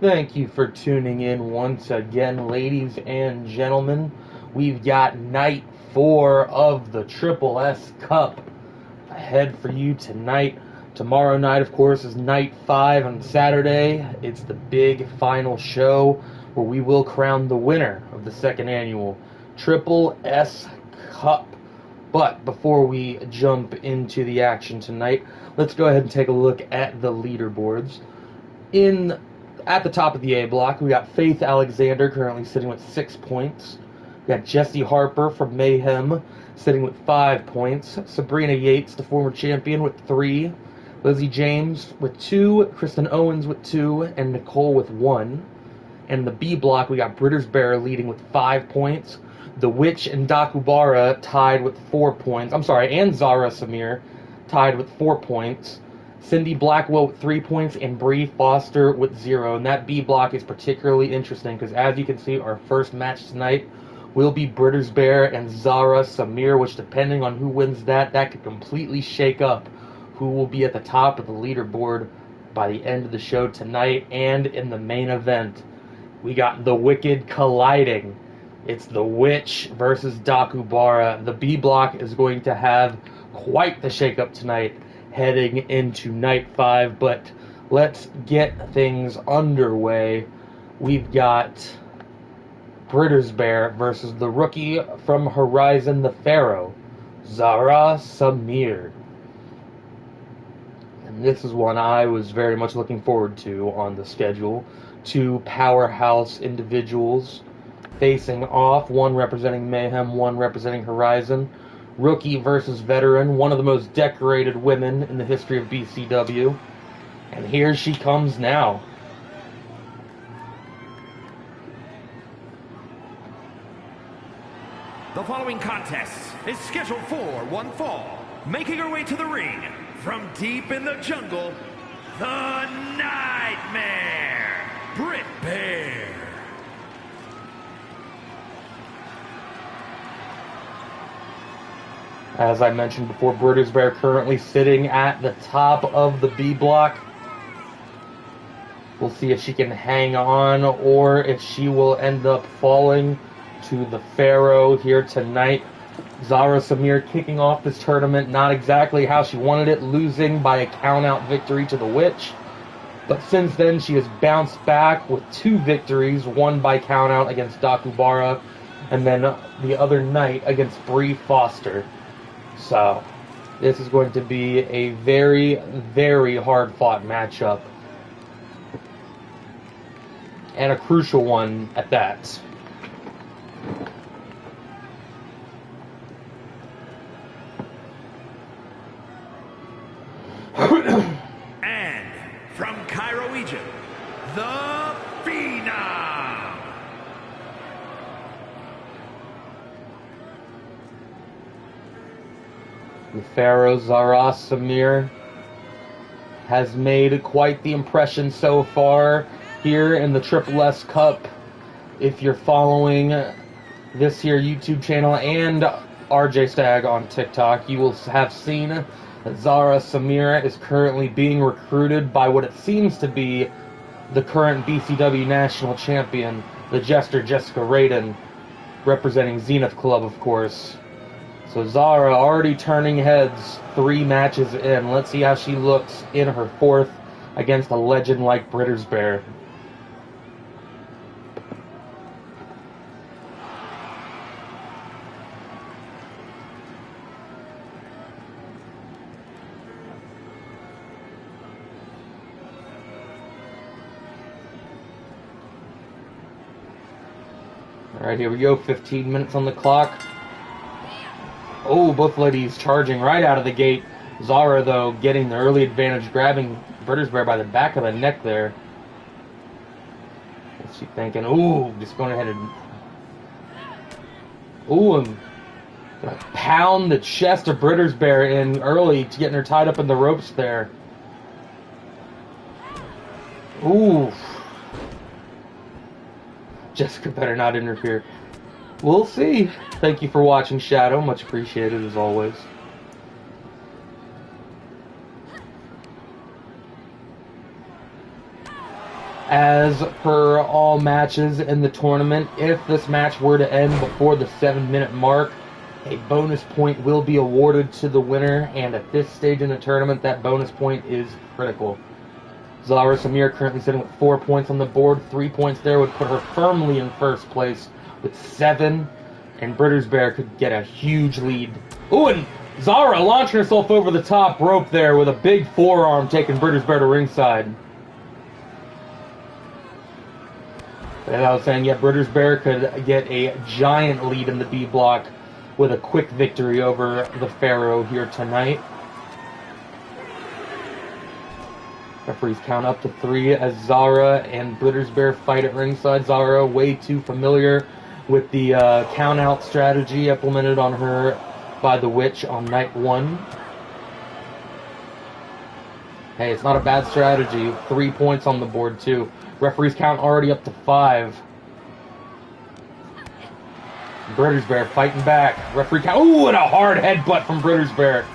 Thank you for tuning in once again, ladies and gentlemen. We've got night 4 of the Triple S Cup ahead for you tonight. Tomorrow night, of course, is night 5 on Saturday. It's the big final show where we will crown the winner of the second annual Triple S Cup. But before we jump into the action tonight, let's go ahead and take a look at the leaderboards. At the top of the A block, we got Faith Alexander currently sitting with 6 points. We got Jesse Harper from Mayhem sitting with 5 points. Sabrina Yates, the former champion, with 3. Lizzie James with 2. Kristen Owens with 2. And Nicole with 1. And in the B block, we got Britters Bear leading with 5 points. The Witch and Dakubara tied with 4 points. And Zara Samir tied with 4 points. Cindy Blackwell with 3 points and Bree Foster with 0. And that B block is particularly interesting because, as you can see, our first match tonight will be Britters Bear and Zara Samir, which, depending on who wins that could completely shake up who will be at the top of the leaderboard by the end of the show tonight. And in the main event, we got the Wicked colliding. It's the Witch versus Dakubara. The B block is going to have quite the shake-up tonight heading into night 5, but let's get things underway. We've got Britters Bear versus the rookie from Horizon, the Pharaoh, Zara Samir. And this is one I was very much looking forward to on the schedule. 2 powerhouse individuals facing off, one representing Mayhem, one representing Horizon. Rookie versus veteran, one of the most decorated women in the history of BCW. And here she comes now. The following contest is scheduled for one fall. Making her way to the ring from deep in the jungle, the Nightmare, Britt Bear. As I mentioned before, Britters Bear currently sitting at the top of the B block. We'll see if she can hang on or if she will end up falling to the Pharaoh here tonight. Zara Samir kicking off this tournament not exactly how she wanted it, losing by a count-out victory to the Witch. But since then, she has bounced back with 2 victories, one by count-out against Dakubara, and then the other night against Bree Foster. So, this is going to be a very, very hard-fought matchup. And a crucial one at that. And from Cairo, Egypt, the Phenom. The Pharaoh, Zara Samir, has made quite the impression so far here in the Triple S Cup. If you're following this here YouTube channel and RJ Stag on TikTok, you will have seen that Zara Samir is currently being recruited by what it seems to be the current BCW National Champion, the Jester Jessica Raiden, representing Zenith Club, of course. So Zara already turning heads 3 matches in. Let's see how she looks in her 4th against a legend like Britters Bear. Alright, here we go. 15 minutes on the clock. Oh, both ladies charging right out of the gate. Zara, though, getting the early advantage, grabbing Britters Bear by the back of the neck there. What's she thinking? Ooh, just going ahead and... Ooh, and gonna pound the chest of Britters Bear in early, to getting her tied up in the ropes there. Ooh. Jessica better not interfere. We'll see. Thank you for watching, Shadow. Much appreciated, as always. As per all matches in the tournament, if this match were to end before the 7-minute mark, a bonus point will be awarded to the winner, and at this stage in the tournament, that bonus point is critical. Zara Samir currently sitting with 4 points on the board. 3 points there would put her firmly in first place with 7, and Brittersberg could get a huge lead. Ooh, and Zara launching herself over the top rope there with a big forearm, taking Brittersberg to ringside. As I was saying, yeah, Brittersberg could get a giant lead in the B block with a quick victory over the Pharaoh here tonight. Referees count up to 3 as Zara and Brittersberg fight at ringside. Zara way too familiar with the count-out strategy implemented on her by the Witch on night 1. Hey, it's not a bad strategy. 3 points on the board, too. Referees count already up to 5. Brittersberg fighting back. Referee count. Ooh, and a hard headbutt from Brittersberg.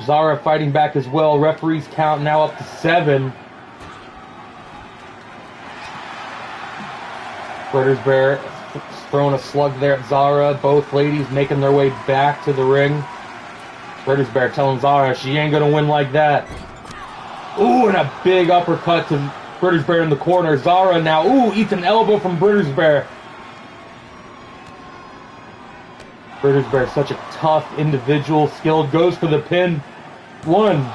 Zara fighting back as well. Referees count now up to 7. Brittersberg throwing a slug there at Zara. Both ladies making their way back to the ring. Brittersberg telling Zara she ain't gonna win like that. Ooh, and a big uppercut to Brittersberg in the corner. Zara now, ooh, eats an elbow from Brittersberg. Brittersberg, such a tough individual, skilled, goes for the pin. 1.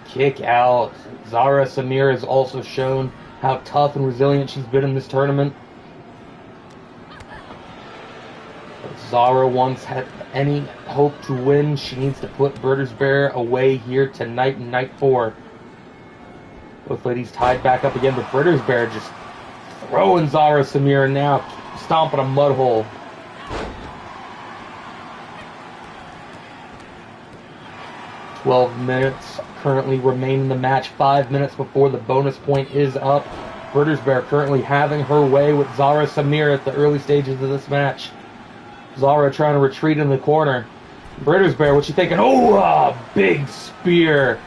Kick out. Zara Samir has also shown how tough and resilient she's been in this tournament. If Zara wants any hope to win, she needs to put Brittersberg away here tonight in night 4. Both ladies tied back up again, but Brittersberg just throwing Zara Samir now, stomping a mud hole. 12 minutes currently remain in the match. 5 minutes before the bonus point is up. Brittersberg currently having her way with Zara Samir at the early stages of this match. Zara trying to retreat in the corner. Brittersberg, what's she thinking? Oh, a big spear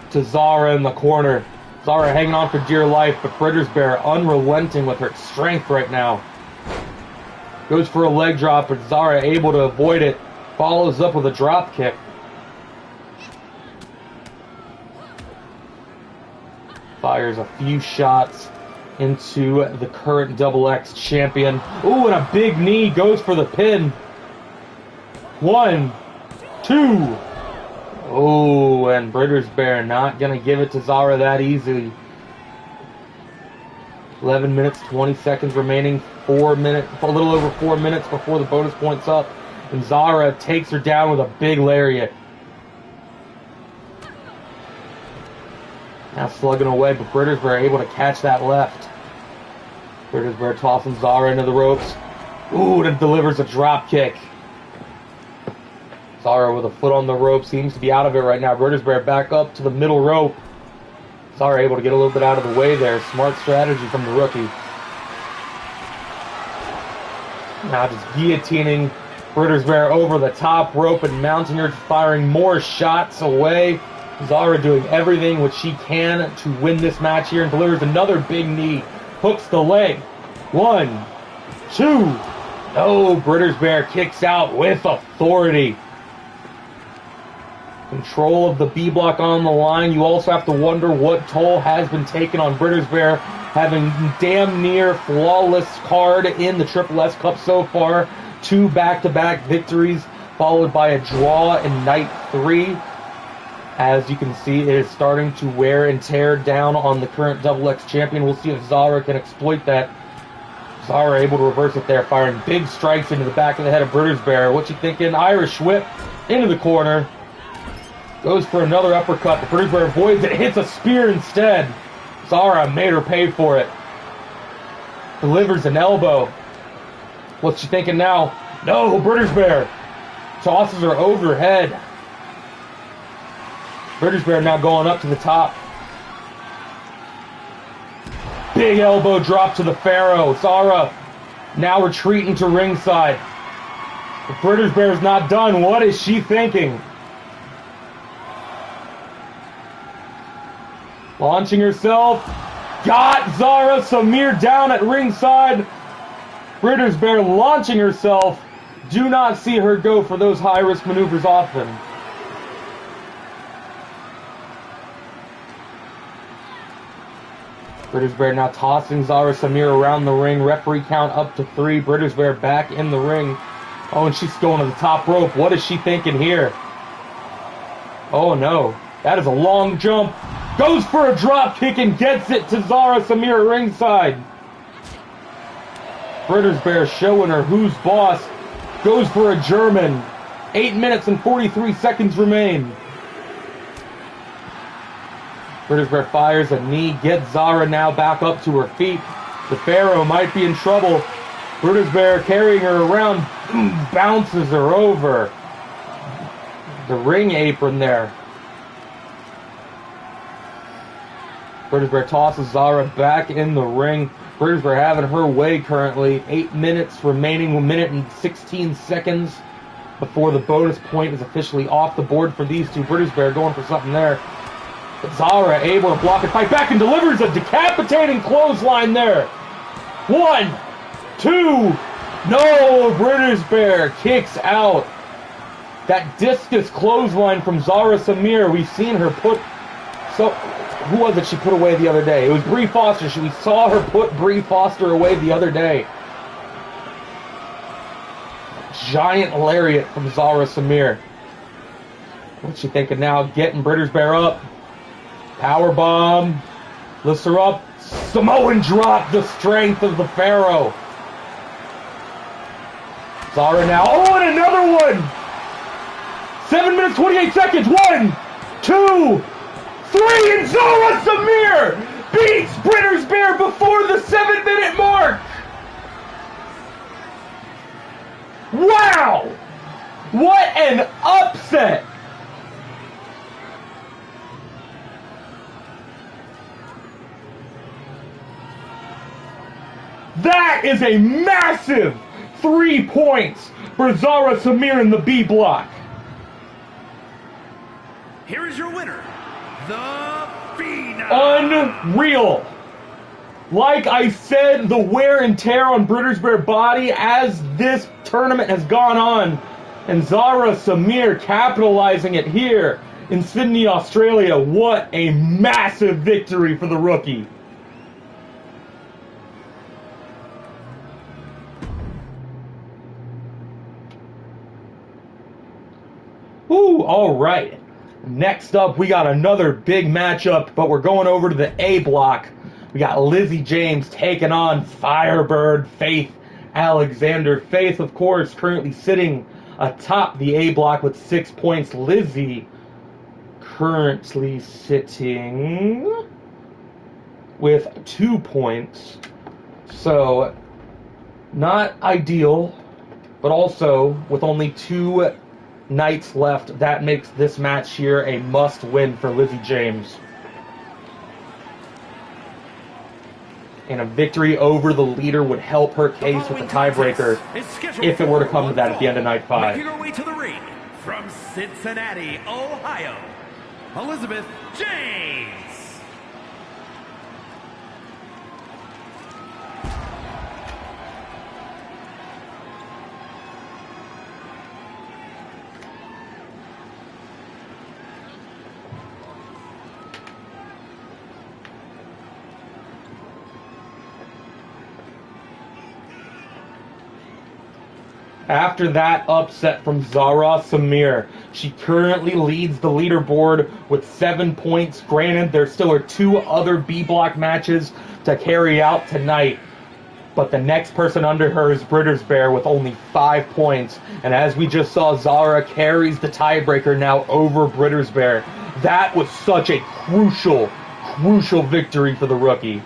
to Zara in the corner. Zara hanging on for dear life, but Brittersberg unrelenting with her strength right now. Goes for a leg drop, but Zara able to avoid it. Follows up with a drop kick. Fires a few shots into the current Double X champion. Ooh, and a big knee, goes for the pin. 1, 2. Oh, and Brittersberg not going to give it to Zara that easily. 11 minutes, 20 seconds remaining. A little over 4 minutes before the bonus point's up. And Zara takes her down with a big lariat. Now slugging away, but Brittersberg able to catch that left. Brittersberg tossing Zara into the ropes. Ooh, and delivers a drop kick. Zara with a foot on the rope, seems to be out of it right now. Brittersberg back up to the middle rope. Zara able to get a little bit out of the way there. Smart strategy from the rookie. Now just guillotining Brittersberg over the top rope and mounting her, firing more shots away. Zara doing everything which she can to win this match here, and delivers another big knee. Hooks the leg. 1, 2. No, Brittersberg kicks out with authority. Control of the B block on the line. You also have to wonder what toll has been taken on Brittersberg, having damn near flawless card in the Triple S Cup so far. 2 back-to-back victories, followed by a draw in night 3. As you can see, it is starting to wear and tear down on the current Double X champion. We'll see if Zara can exploit that. Zara able to reverse it there, firing big strikes into the back of the head of Brittersberg. What you thinking? Irish whip into the corner. Goes for another uppercut, but Brittersberg avoids it, hits a spear instead. Zara made her pay for it. Delivers an elbow. What's she thinking now? No, Brittersberg tosses her overhead. Brittersberg now going up to the top. Big elbow drop to the Pharaoh. Zara now retreating to ringside. But Brittersberg's not done. What is she thinking? Launching herself. Got Zara Samir down at ringside. Brittersbear launching herself. Do not see her go for those high-risk maneuvers often. Brittersbear now tossing Zara Samir around the ring. Referee count up to 3. Brittersbear back in the ring. Oh, and she's going to the top rope. What is she thinking here? Oh, no. That is a long jump. Goes for a drop kick and gets it to Zara Samir ringside. Brittersbear showing her who's boss. Goes for a German. 8 minutes and 43 seconds remain. Brittersbear fires a knee. Gets Zara now back up to her feet. The Pharaoh might be in trouble. Brittersbear carrying her around. Bounces her over the ring apron there. Brittersbear tosses Zara back in the ring. Brittersbear having her way currently. 8 minutes remaining, 1 minute and 16 seconds before the bonus point is officially off the board for these two. Brittersbear going for something there. But Zara able to block it, fight back, and delivers a decapitating clothesline there. 1, 2, no, Brittersbear kicks out. That discus clothesline from Zara Samir, we've seen her put, so, who was it she put away the other day? It was Brie Foster. We saw her put Brie Foster away the other day. Giant lariat from Zara Samir. What's she thinking now? Getting Brittersbear up. Power bomb. Lifts her up. Samoan drop, the strength of the Pharaoh. Zara now. Oh, and another one. 7 minutes, 28 seconds. 1, 2, 3, and Zara Samir beats Brittersbear before the 7-minute mark. Wow! What an upset! That is a massive 3 points for Zara Samir in the B block. Here is your winner, the Phenom. Unreal. Like I said, the wear and tear on Brittersbear body as this tournament has gone on, and Zara Samir capitalizing it here in Sydney, Australia. What a massive victory for the rookie. Ooh, all right. Next up, we got another big matchup, but we're going over to the A block. We got Lizzie James taking on Firebird Faith Alexander. Faith, of course, currently sitting atop the A block with 6 points. Lizzie currently sitting with 2 points. So, not ideal, but also with only 2 nights left, that makes this match here a must-win for Lizzie James. And a victory over the leader would help her case with the tiebreaker if it were to come to that at the end of night 5. Making her way to the ring from Cincinnati, Ohio, Elizabeth James. After that upset from Zara Samir, she currently leads the leaderboard with 7 points. Granted, there still are 2 other B block matches to carry out tonight, but the next person under her is Brittersbear with only 5 points. And as we just saw, Zara carries the tiebreaker now over Brittersbear. That was such a crucial victory for the rookie.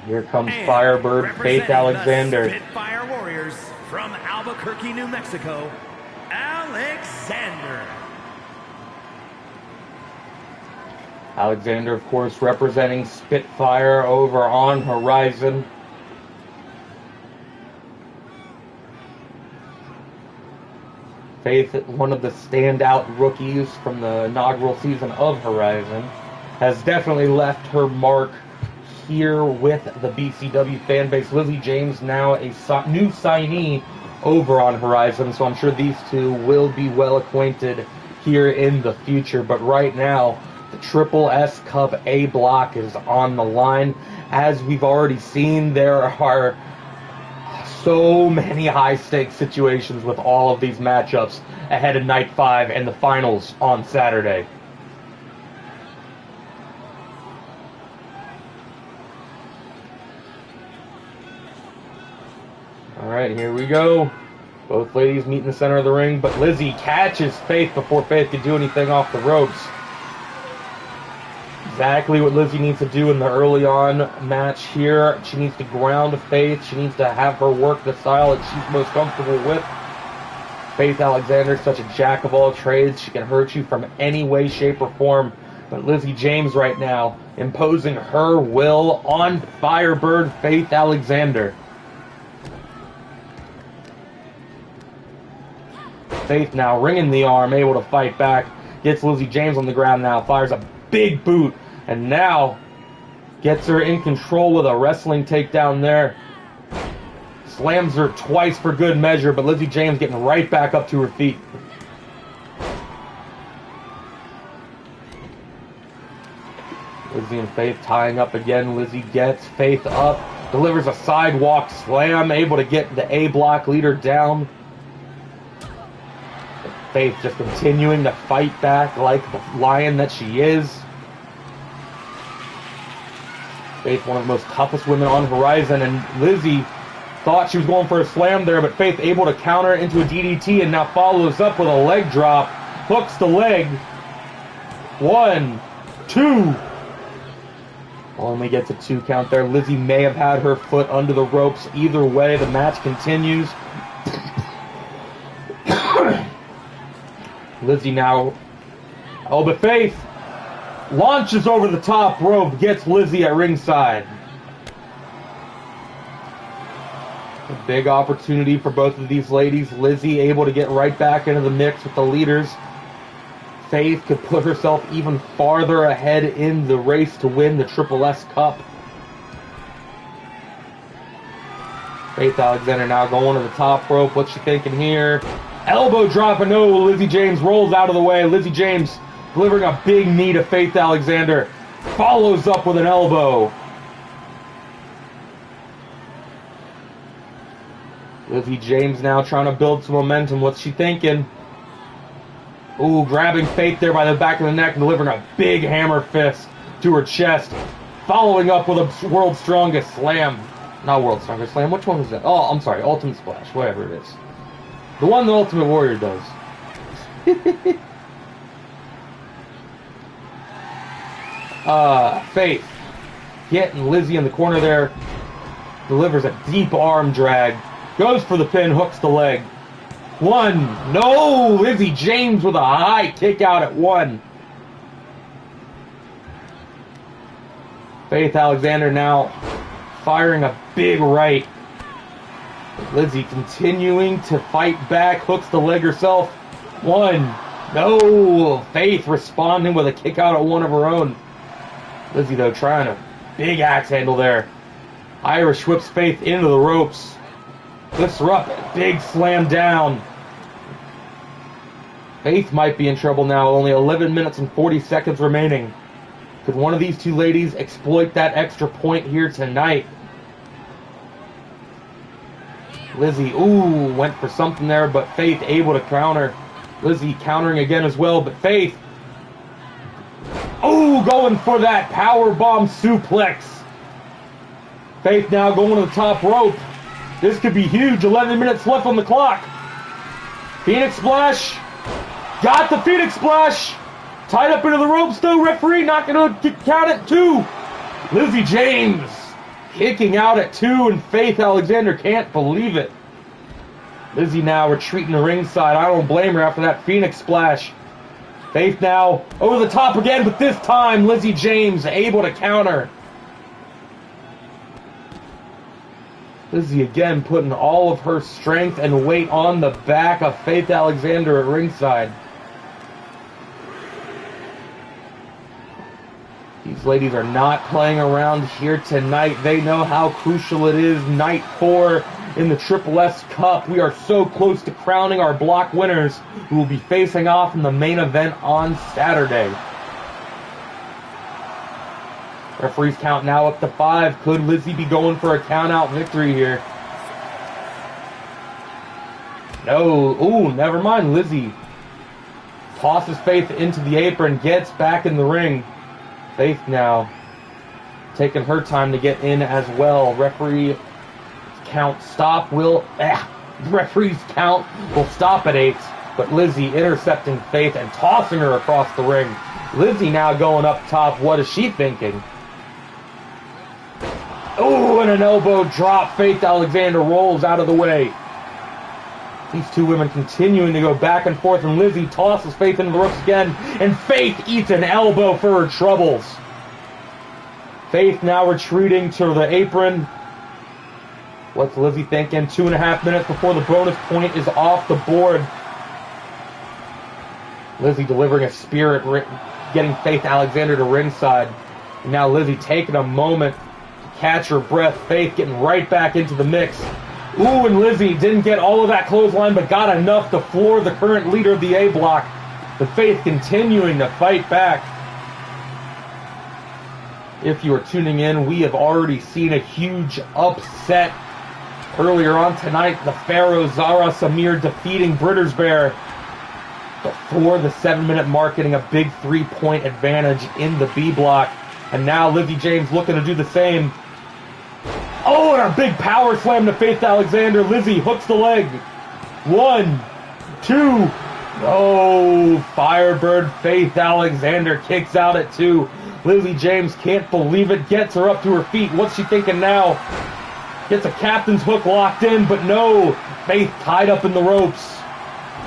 Here comes And Firebird Faith representing Alexander. the Spitfire Warriors from Albuquerque, New Mexico, Alexander. Alexander, of course, representing Spitfire over on Horizon. Faith, one of the standout rookies from the inaugural season of Horizon, has definitely left her mark here with the BCW fan base. Lizzie James now a new signee over on Horizon, so I'm sure these two will be well acquainted here in the future. But right now, the Triple S Cup A block is on the line. As we've already seen, there are so many high-stakes situations with all of these matchups ahead of Night 5 and the finals on Saturday. Alright, here we go. Both ladies meet in the center of the ring, but Lizzie catches Faith before Faith can do anything off the ropes. Exactly what Lizzie needs to do in the early on match here. She needs to ground Faith. She needs to have her work the style that she's most comfortable with. Faith Alexander is such a jack of all trades. She can hurt you from any way, shape, or form. But Lizzie James right now imposing her will on Firebird Faith Alexander. Faith now ringing the arm, able to fight back. Gets Lizzie James on the ground now. Fires a big boot. And now gets her in control with a wrestling takedown there. Slams her twice for good measure, but Lizzie James getting right back up to her feet. Lizzie and Faith tying up again. Lizzie gets Faith up, delivers a sidewalk slam, able to get the A block leader down. Faith just continuing to fight back like the lion that she is. Faith, one of the most toughest women on Horizon, and Lizzie thought she was going for a slam there, but Faith able to counter into a DDT and now follows up with a leg drop. Hooks the leg. 1, 2. Only gets a 2 count there. Lizzie may have had her foot under the ropes. Either way, the match continues. Lizzie now, oh, but Faith launches over the top rope, gets Lizzie at ringside. A big opportunity for both of these ladies. Lizzie able to get right back into the mix with the leaders. Faith could put herself even farther ahead in the race to win the Triple S Cup. Faith Alexander now going to the top rope. What's she thinking here? Elbow drop, and no, Lizzie James rolls out of the way. Lizzie James delivering a big knee to Faith Alexander. Follows up with an elbow. Lizzie James now trying to build some momentum. What's she thinking? Ooh, grabbing Faith there by the back of the neck and delivering a big hammer fist to her chest. Following up with a World's Strongest Slam. Not World's Strongest Slam. Which one was that? Oh, I'm sorry. Ultimate Splash. Whatever it is. The one the Ultimate Warrior does. Faith getting Lizzie in the corner there. Delivers a deep arm drag. Goes for the pin, hooks the leg. 1. No! Lizzie James with a high kick out at 1. Faith Alexander now firing a big right. Lizzie continuing to fight back, hooks the leg herself. 1. No! Faith responding with a kick out at 1 of her own. Lizzie, though, trying a big axe handle there. Irish whips Faith into the ropes. Lifts her up, big slam down. Faith might be in trouble now, only 11 minutes and 40 seconds remaining. Could one of these two ladies exploit that extra point here tonight? Lizzie, ooh, went for something there, but Faith able to counter. Lizzie countering again as well, but Faith, ooh, going for that powerbomb suplex. Faith now going to the top rope. This could be huge. 11 minutes left on the clock. Phoenix Splash. Got the Phoenix Splash. Tied up into the ropes though. Referee not going to count it. 2. Lizzie James kicking out at 2, and Faith Alexander can't believe it. Lizzie now retreating to ringside. I don't blame her after that Phoenix splash. Faith now over the top again, but this time Lizzie James able to counter. Lizzie again putting all of her strength and weight on the back of Faith Alexander at ringside. These ladies are not playing around here tonight. They know how crucial it is. Night 4 in the Triple S Cup. We are so close to crowning our block winners who will be facing off in the main event on Saturday. Referee's count now up to 5. Could Lizzie be going for a count-out victory here? No. Ooh, never mind. Lizzie tosses Faith into the apron, gets back in the ring. Faith now taking her time to get in as well. Referee's count will stop at 8, but Lizzie intercepting Faith and tossing her across the ring. Lizzie now going up top. What is she thinking? Oh, and an elbow drop. Faith Alexander rolls out of the way. These two women continuing to go back and forth, and Lizzie tosses Faith into the ropes again, and Faith eats an elbow for her troubles. Faith now retreating to the apron. What's Lizzie thinking? 2.5 minutes before the bonus point is off the board. Lizzie delivering a spirit, getting Faith Alexander to ringside. And now Lizzie taking a moment to catch her breath. Faith getting right back into the mix. Ooh, and Lizzie didn't get all of that clothesline, but got enough to floor the current leader of the A block. But Faith continuing to fight back. If you are tuning in, we have already seen a huge upset earlier on tonight. The Pharaoh Zara Samir defeating Brittersbear before the 7-minute mark, getting a big 3-point advantage in the B block. And now Lizzie James looking to do the same. Oh, and a big power slam to Faith Alexander. Lizzie hooks the leg. 1, 2. Oh, Firebird. Faith Alexander kicks out at 2. Lizzie James can't believe it. Gets her up to her feet. What's she thinking now? Gets a captain's hook locked in, but no. Faith tied up in the ropes.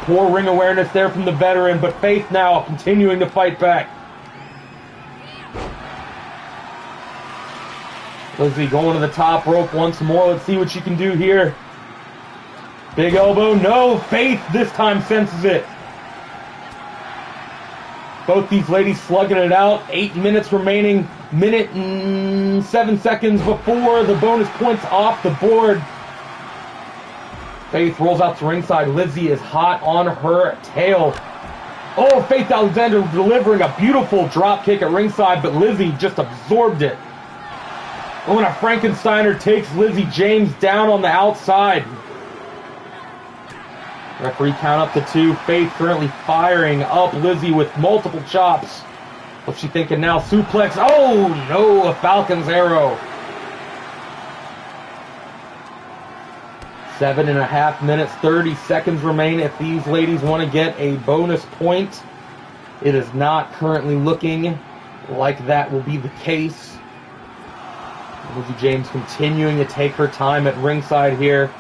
Poor ring awareness there from the veteran, but Faith now continuing to fight back. Lizzie going to the top rope once more. Let's see what she can do here. Big elbow. No. Faith this time senses it. Both these ladies slugging it out. 8 minutes remaining. Minute and 7 seconds before the bonus points off the board. Faith rolls out to ringside. Lizzie is hot on her tail. Oh, Faith Alexander delivering a beautiful drop kick at ringside, but Lizzie just absorbed it. Oh, and a Frankensteiner takes Lizzie James down on the outside. Referee count up to 2. Faith currently firing up Lizzie with multiple chops. What's she thinking now? Suplex. Oh, no, a Falcon's arrow. 7.5 minutes, 30 seconds remain if these ladies want to get a bonus point. It is not currently looking like that will be the case. Lizzie James continuing to take her time at ringside here.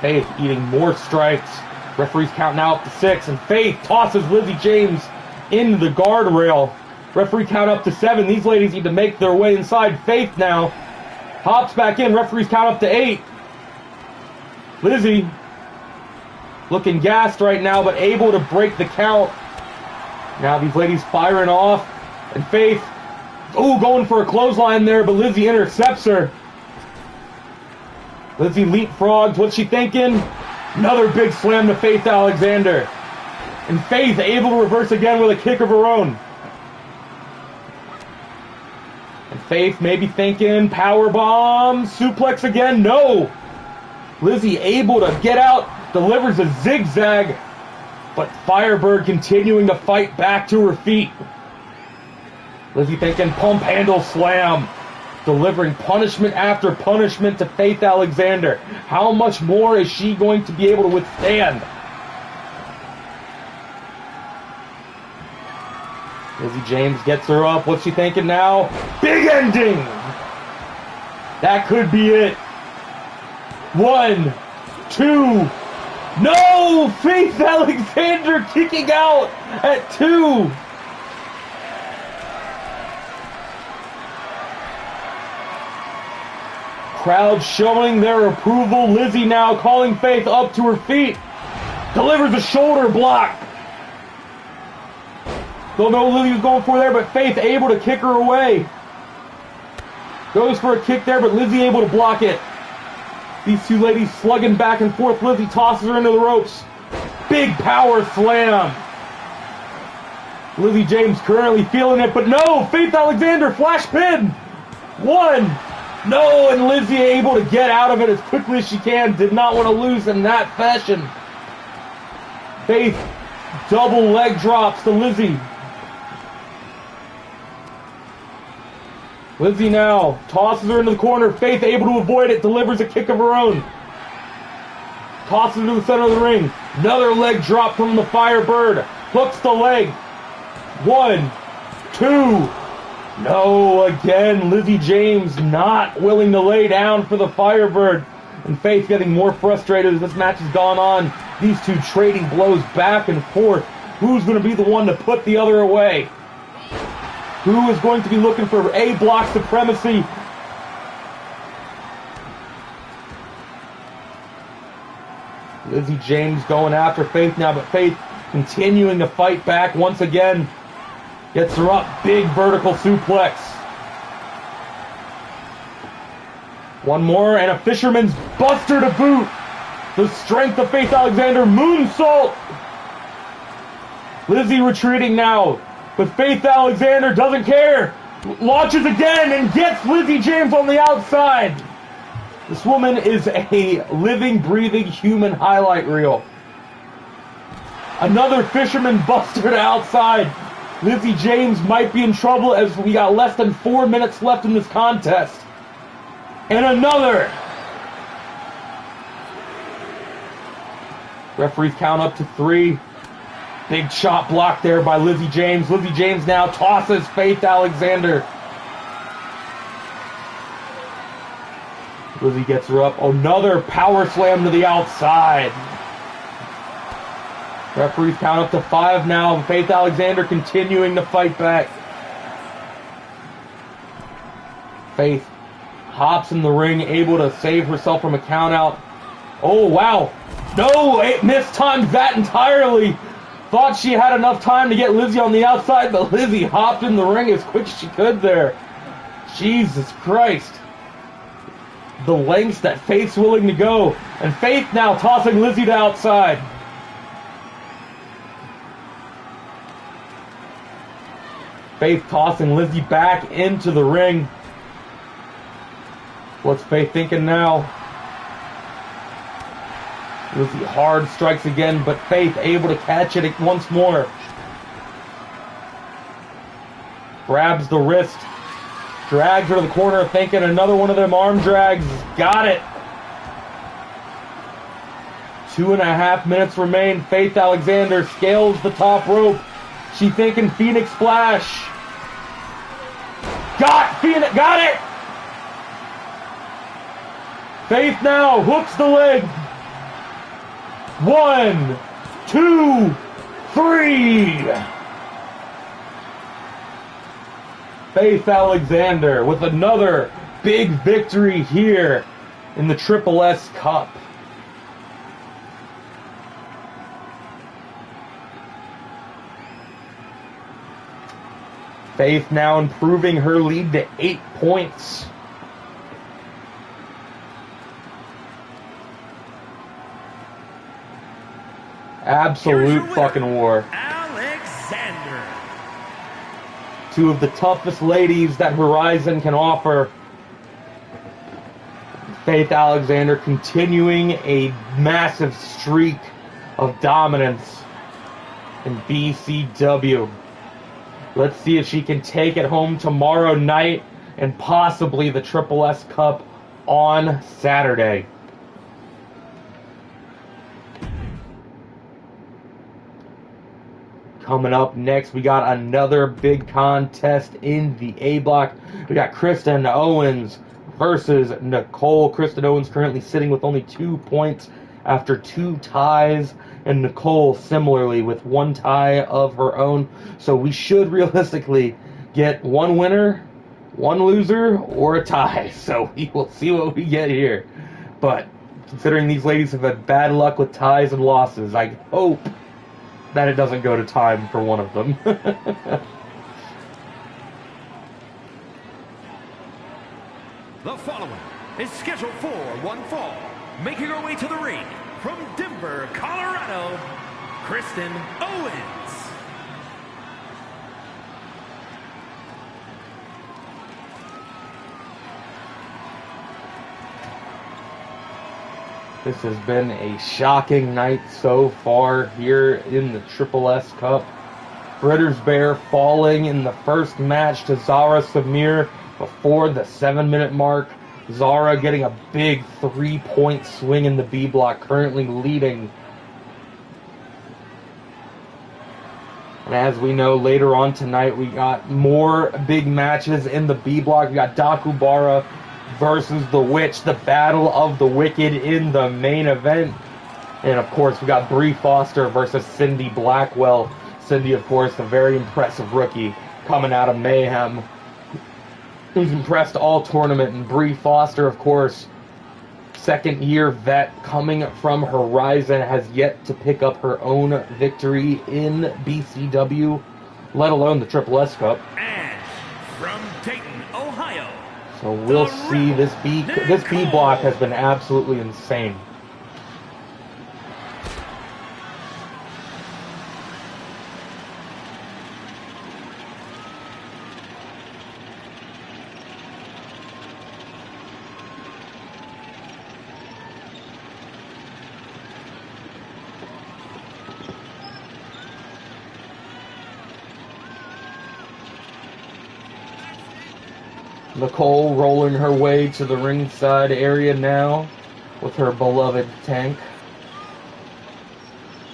Faith eating more strikes. Referee's count now up to 6, and Faith tosses Lizzie James into the guardrail. Referee count up to 7. These ladies need to make their way inside. Faith now hops back in. Referee's count up to 8. Lizzie looking gassed right now, but able to break the count. Now these ladies firing off. And Faith, going for a clothesline there, but Lizzie intercepts her. Lizzie leapfrogs. What's she thinking? Another big slam to Faith Alexander. And Faith able to reverse again with a kick of her own. And Faith maybe thinking powerbomb, suplex again. No. Lizzie able to get out, delivers a zigzag, but Firebird continuing to fight back to her feet. Lizzie thinking pump handle slam, delivering punishment after punishment to Faith Alexander. How much more is she going to be able to withstand? Lizzie James gets her up. What's she thinking now? Big ending! That could be it. 1, 2. No! Faith Alexander kicking out at 2. Crowd showing their approval. Lizzie now calling Faith up to her feet. Delivers a shoulder block. Don't know what Lizzie was going for there, but Faith able to kick her away. Goes for a kick there, but Lizzie able to block it. These two ladies slugging back and forth. Lizzie tosses her into the ropes. Big power slam. Lizzie James currently feeling it, but no! Faith Alexander flash pin. 1. No, and Lizzie able to get out of it as quickly as she can. Did not want to lose in that fashion. Faith double leg drops to Lizzie. Lizzie now tosses her into the corner. Faith able to avoid it. Delivers a kick of her own. Tosses her to the center of the ring. Another leg drop from the Firebird. Hooks the leg. 1, 2. No, again, Lizzie James not willing to lay down for the Firebird. And Faith getting more frustrated as this match has gone on. These two trading blows back and forth. Who's going to be the one to put the other away? Who is going to be looking for A-block supremacy? Lizzie James going after Faith now, but Faith continuing to fight back once again. Gets her up, big vertical suplex. One more, and a Fisherman's Buster to boot. The strength of Faith Alexander, moonsault. Lizzie retreating now, but Faith Alexander doesn't care. Launches again and gets Lizzie James on the outside. This woman is a living, breathing human highlight reel. Another Fisherman Buster to outside. Lizzie James might be in trouble as we got less than 4 minutes left in this contest. And another. Referees count up to 3. Big chop block there by Lizzie James. Lizzie James now tosses Faith Alexander. Lizzie gets her up. Another power slam to the outside. Referees count up to 5 now. Faith Alexander continuing to fight back. Faith hops in the ring, able to save herself from a count out. Oh, wow. No, it mistimed that entirely. Thought she had enough time to get Lizzie on the outside, but Lizzie hopped in the ring as quick as she could there. Jesus Christ. The lengths that Faith's willing to go. And Faith now tossing Lizzie to outside. Faith tossing Lizzie back into the ring. What's Faith thinking now? Lizzie hard strikes again, but Faith able to catch it once more. Grabs the wrist. Drags her to the corner, thinking another one of them arm drags. Got it. 2.5 minutes remain. Faith Alexander scales the top rope. She thinking Phoenix Splash. Got it! Faith now hooks the leg. 1, 2, 3. Faith Alexander with another big victory here in the Triple S Cup. Faith now improving her lead to 8 points. Absolute fucking war. Alexander. Two of the toughest ladies that Horizon can offer. Faith Alexander continuing a massive streak of dominance in BCW. Let's see if she can take it home tomorrow night and possibly the Triple S Cup on Saturday. Coming up next, we got another big contest in the A block. We got Kristen Owens versus Nicole. Kristen Owens currently sitting with only 2 points after 2 ties, and Nicole similarly with 1 tie of her own. So we should realistically get 1 winner, 1 loser, or a tie. So we will see what we get here. But considering these ladies have had bad luck with ties and losses, I hope that it doesn't go to time for one of them. The following is scheduled for one fall. Making her way to the ring from Denver, Colorado, Kristen Owens. This has been a shocking night so far here in the Triple S Cup. Brittersbear falling in the first match to Zara Samir before the 7-minute mark. Zara getting a big 3-point swing in the B block, currently leading. And as we know, later on tonight, we got more big matches in the B block. We got Dakubara versus The Witch, the Battle of the Wicked in the main event. And of course, we got Bree Foster versus Cindy Blackwell. Cindy, of course, a very impressive rookie coming out of Mayhem, who's impressed all tournament. And Bree Foster, of course, second-year vet coming from Horizon, has yet to pick up her own victory in BCW, let alone the Triple S Cup. And from Dayton, Ohio, so we'll see. This B block has been absolutely insane. Nicole rolling her way to the ringside area now with her beloved Tank.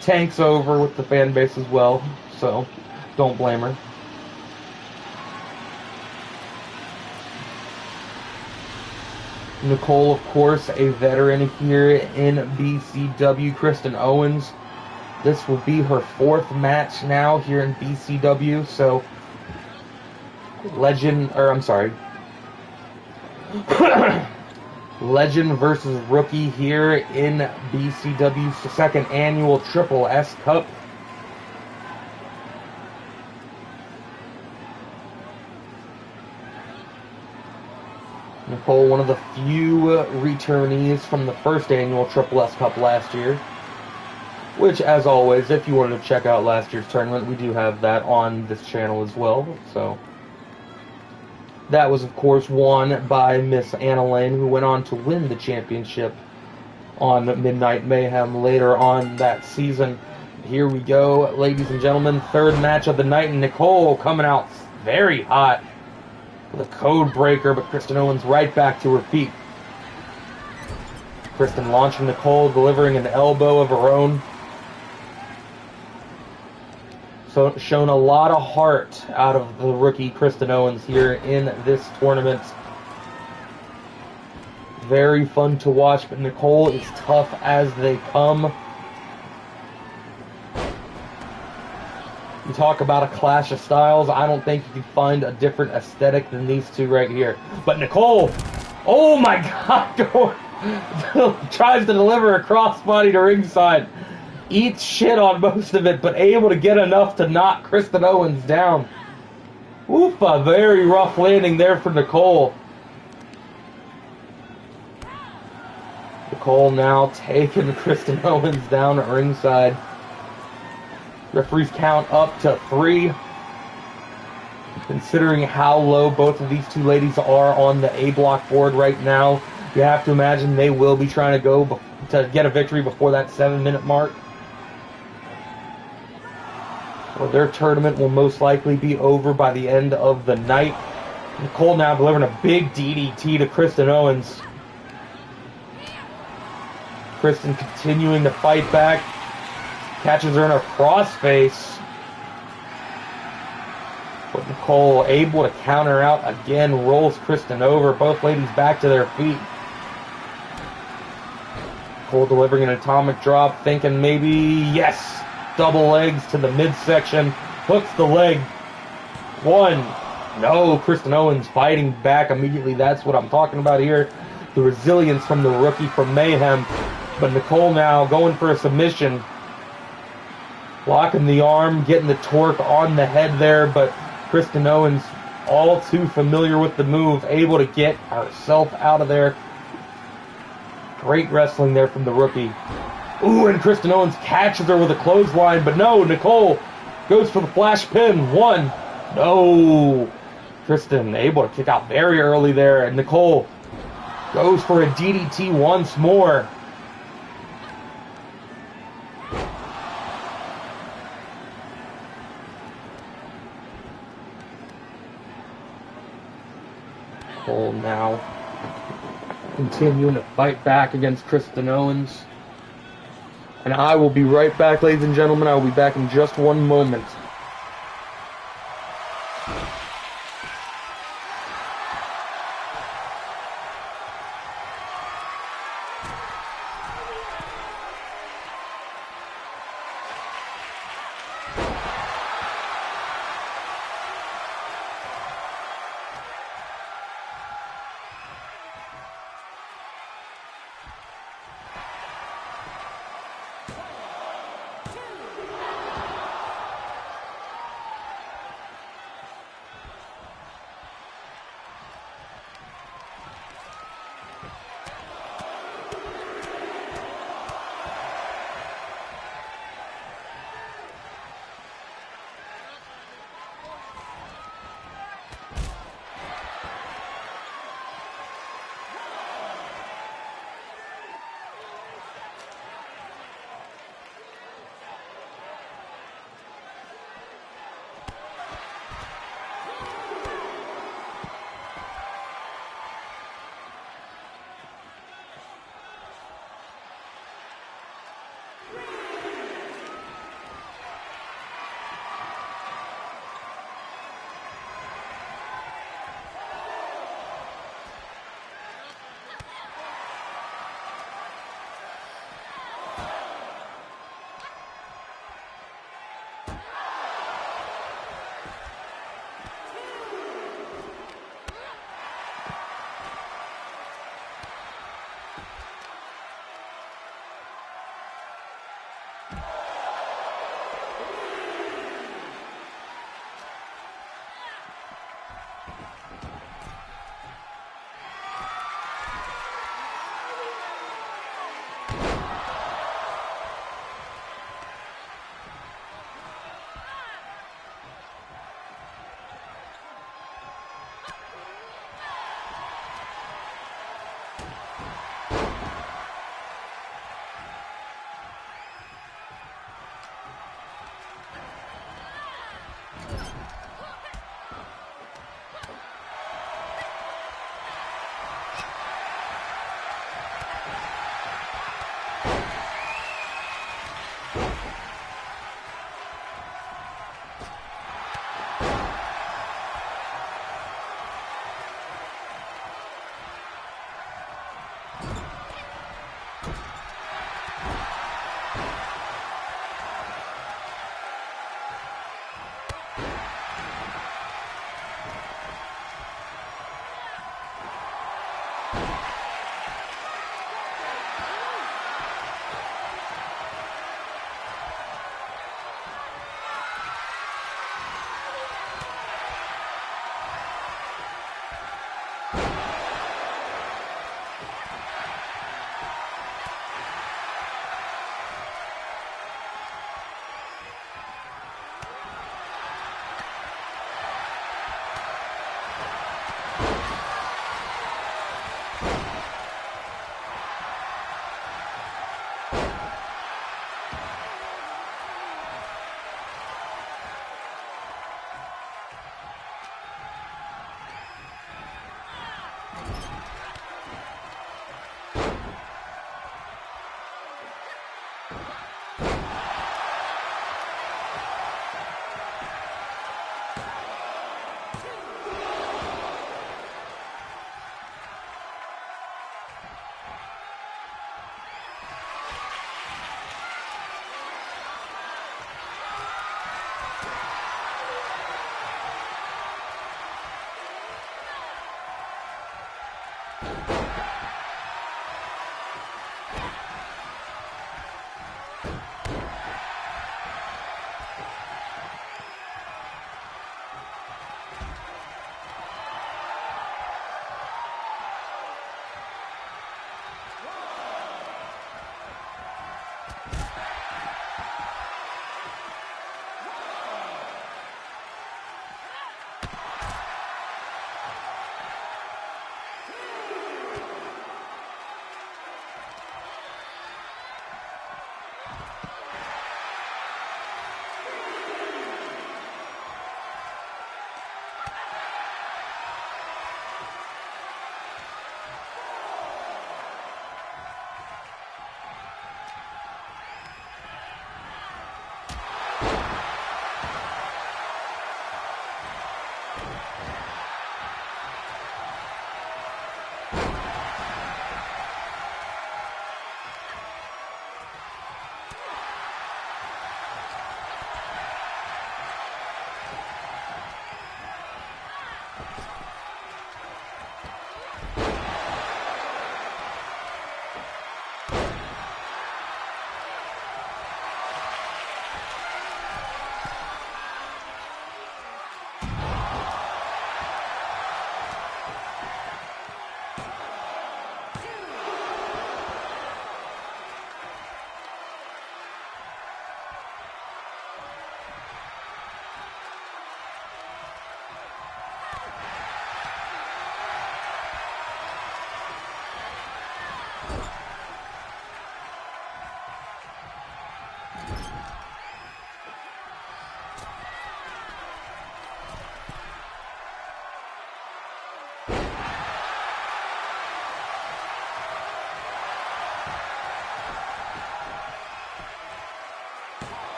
Tank's over with the fan base as well, so don't blame her. Nicole, of course, a veteran here in BCW. Kristen Owens, this will be her 4th match now here in BCW, so Legend versus Rookie here in BCW's 2nd annual Triple S Cup. Nicole, one of the few returnees from the 1st annual Triple S Cup last year, which, as always, if you wanted to check out last year's tournament, we do have that on this channel as well. So that was, of course, won by Miss Anna Lane, who went on to win the championship on Midnight Mayhem later on that season. Here we go, ladies and gentlemen, 3rd match of the night, and Nicole coming out very hot with a code breaker, but Kristen Owens right back to her feet. Kristen launching Nicole, delivering an elbow of her own. So shown a lot of heart out of the rookie Kristen Owens here in this tournament. Very fun to watch, but Nicole is tough as they come. You talk about a clash of styles, I don't think you can find a different aesthetic than these two right here. But Nicole, oh my God, tries to deliver a crossbody to ringside. Eats shit on most of it, but able to get enough to knock Kristen Owens down. Oof, a very rough landing there for Nicole. Nicole now taking Kristen Owens down at ringside. Referees count up to 3. Considering how low both of these two ladies are on the A block board right now, you have to imagine they will be trying to go to get a victory before that 7-minute mark. Well, their tournament will most likely be over by the end of the night. Nicole now delivering a big DDT to Kristen Owens. Kristen continuing to fight back. Catches her in her crossface. But Nicole able to counter out again, rolls Kristen over. Both ladies back to their feet. Nicole delivering an atomic drop, thinking maybe, yes, double legs to the midsection. Hooks the leg. One. No, Kristen Owens fighting back immediately. That's what I'm talking about here. The resilience from the rookie from Mayhem. But Nicole now going for a submission. Locking the arm, getting the torque on the head there, but Kristen Owens, all too familiar with the move, able to get herself out of there. Great wrestling there from the rookie. Ooh, and Kristen Owens catches her with a clothesline, but no, Nicole goes for the flash pin. One. No. Kristen able to kick out very early there, and Nicole goes for a DDT once more. Nicole now continuing to fight back against Kristen Owens. And I will be right back, ladies and gentlemen. I will be back in just one moment.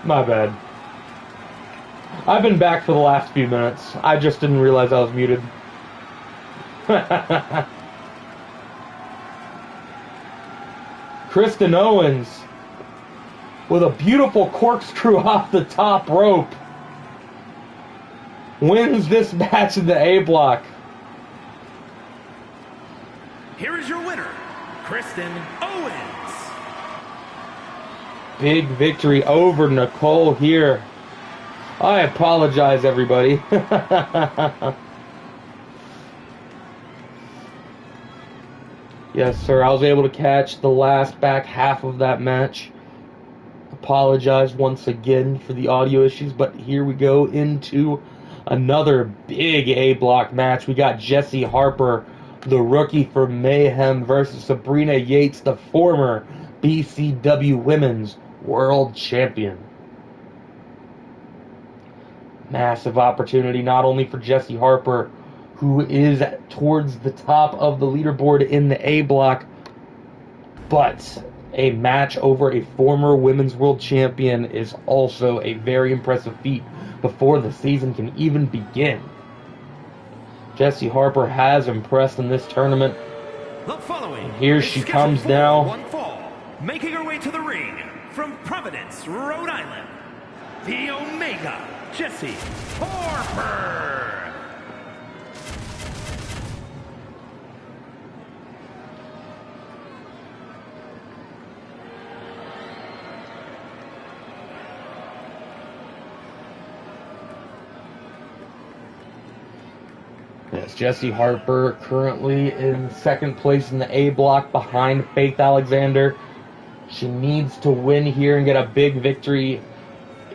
My bad. I've been back for the last few minutes. I just didn't realize I was muted. Kristen Owens with a beautiful corkscrew off the top rope wins this match in the A block. Here is your winner, Kristen Owens. Big victory over Nicole here. I apologize, everybody. Yes, sir. I was able to catch the last back half of that match. Apologize once again for the audio issues, but here we go into another big A block match. We got Jessie Harper, the rookie for Mayhem, versus Sabrina Yates, the former BCW Women's World Champion. Massive opportunity not only for Jessie Harper, who is towards the top of the leaderboard in the A block, but a match over a former Women's World Champion is also a very impressive feat before the season can even begin. Jessie Harper has impressed in this tournament. The following Here she comes now. One fall, making her way to the ring from Providence, Rhode Island, the Omega, Jessie Harper. Yes, Jessie Harper currently in second place in the A block behind Faith Alexander. She needs to win here and get a big victory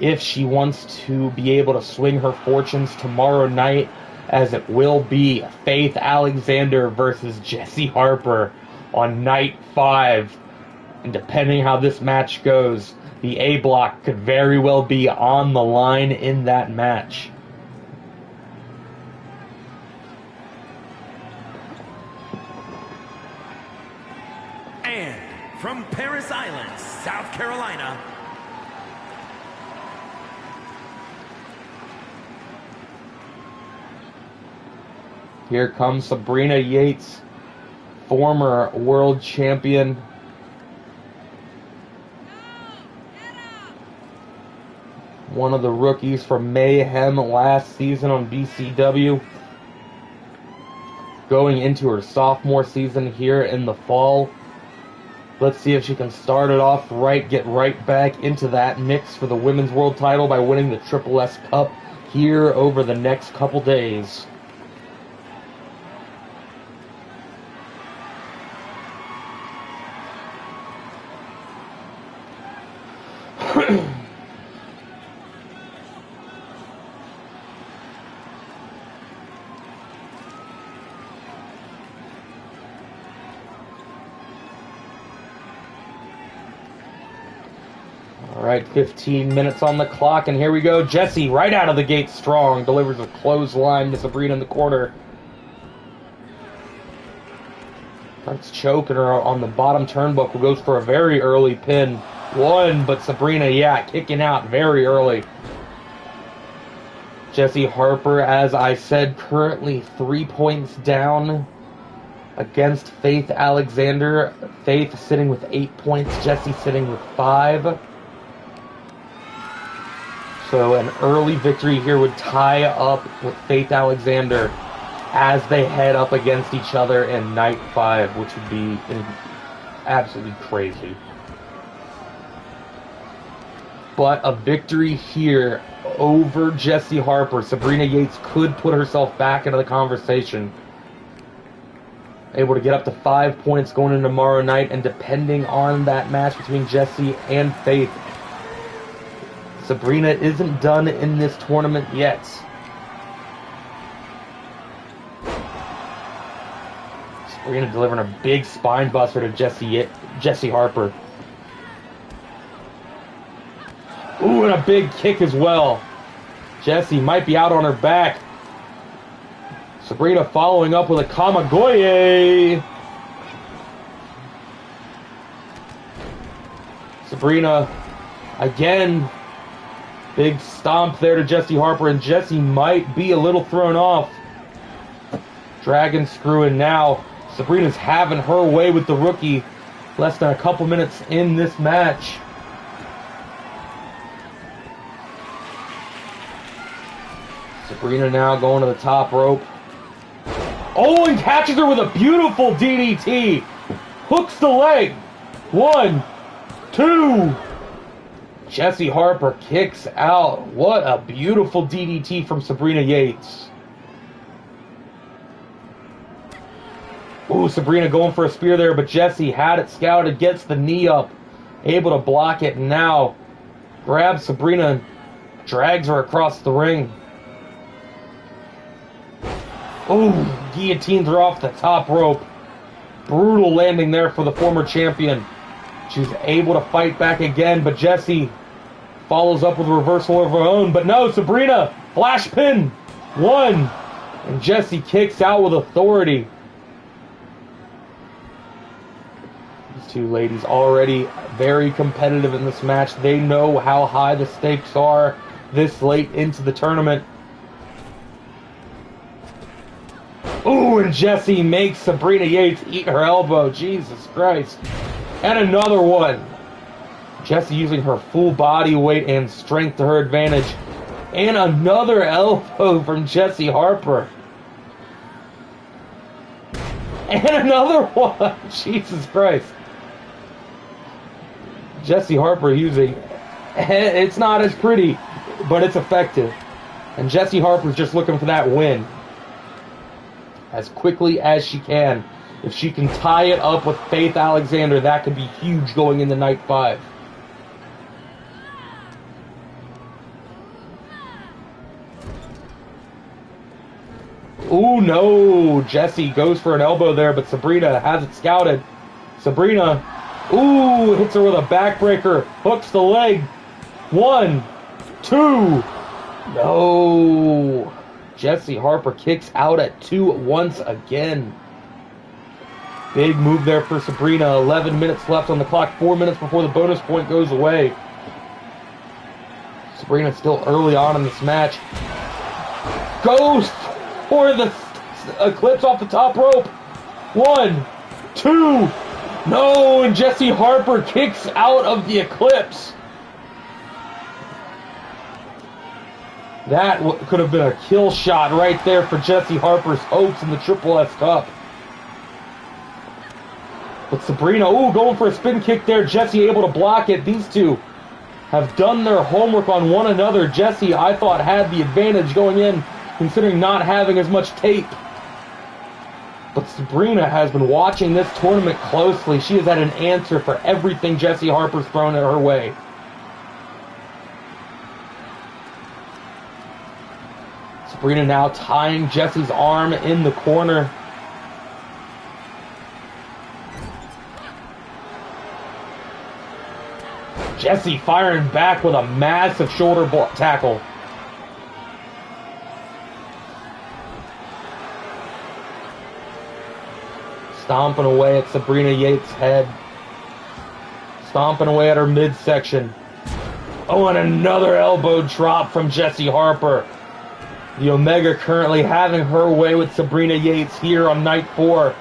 if she wants to be able to swing her fortunes tomorrow night, as it will be Faith Alexander versus Jessie Harper on night 5. And depending how this match goes, the A block could very well be on the line in that match. And from Parris Island, South Carolina, here comes Sabrina Yates, former world champion. One of the rookies from Mayhem last season on BCW. Going into her sophomore season here in the fall. Let's see if she can start it off right, get right back into that mix for the Women's World title by winning the Triple S Cup here over the next couple days. Alright, 15 minutes on the clock, and here we go. Jessie, right out of the gate strong, delivers a clothesline to Sabrina in the corner. Starts choking her on the bottom turnbuckle, goes for a very early pin. One, but Sabrina, kicking out very early. Jessie Harper, as I said, currently 3 points down against Faith Alexander. Faith sitting with 8 points, Jessie sitting with 5. So an early victory here would tie up with Faith Alexander as they head up against each other in night 5, which would be absolutely crazy. But a victory here over Jessie Harper. Sabrina Yates could put herself back into the conversation. Able to get up to 5 points going into tomorrow night, and depending on that match between Jessie and Faith, Sabrina isn't done in this tournament yet. Sabrina delivering a big spine buster to Jessie Harper. Ooh, and a big kick as well. Jessie might be out on her back. Sabrina following up with a Kamigoye. Sabrina, again, big stomp there to Jessie Harper, and Jessie might be a little thrown off. Dragon screwing now. Sabrina's having her way with the rookie. Less than a couple minutes in this match. Sabrina now going to the top rope. Oh, and catches her with a beautiful DDT. Hooks the leg. 1, 2. Jessie Harper kicks out. What a beautiful DDT from Sabrina Yates. Ooh, Sabrina going for a spear there, but Jessie had it scouted, gets the knee up, able to block it, and now grabs Sabrina and drags her across the ring. Ooh, guillotines her off the top rope. Brutal landing there for the former champion. She's able to fight back again, but Jessie follows up with a reversal of her own. But no, Sabrina, flash pin. 1. And Jessie kicks out with authority. These two ladies already very competitive in this match. They know how high the stakes are this late into the tournament. Ooh, and Jessie makes Sabrina Yates eat her elbow. Jesus Christ. And another one. Jessie using her full body weight and strength to her advantage. And another elbow from Jessie Harper. And another one. Jesus Christ. Jessie Harper using... It's not as pretty, but it's effective. And Jessie Harper's just looking for that win as quickly as she can. If she can tie it up with Faith Alexander, that could be huge going into night 5. Ooh, no. Jessie goes for an elbow there, but Sabrina has it scouted. Sabrina, ooh, hits her with a backbreaker. Hooks the leg. 1, 2. No. Jessie Harper kicks out at 2 once again. Big move there for Sabrina. 11 minutes left on the clock. 4 minutes before the bonus point goes away. Sabrina still early on in this match. Goes for the eclipse off the top rope. 1, 2. No, and Jessie Harper kicks out of the eclipse. That could have been a kill shot right there for Jessie Harper's hopes in the Triple S Cup. But Sabrina, ooh, going for a spin kick there. Jessie able to block it. These two have done their homework on one another. Jessie, I thought, had the advantage going in, considering not having as much tape. But Sabrina has been watching this tournament closely. She has had an answer for everything Jessie Harper's thrown at her way. Sabrina now tying Jessie's arm in the corner. Jessie firing back with a massive shoulder tackle. Stomping away at Sabrina Yates' head. Stomping away at her midsection. Oh, and another elbow drop from Jessie Harper. The Omega currently having her way with Sabrina Yates here on night 4.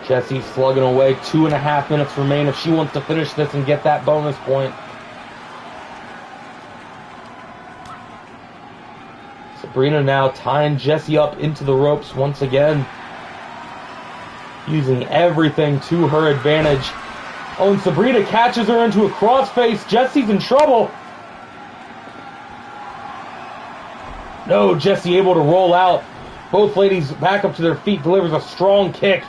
Jessie slugging away. 2.5 minutes remain if she wants to finish this and get that bonus point. Sabrina now tying Jessie up into the ropes once again. using everything to her advantage. Oh, and Sabrina catches her into a crossface. Jessie's in trouble. No, Jessie able to roll out. Both ladies back up to their feet, delivers a strong kick.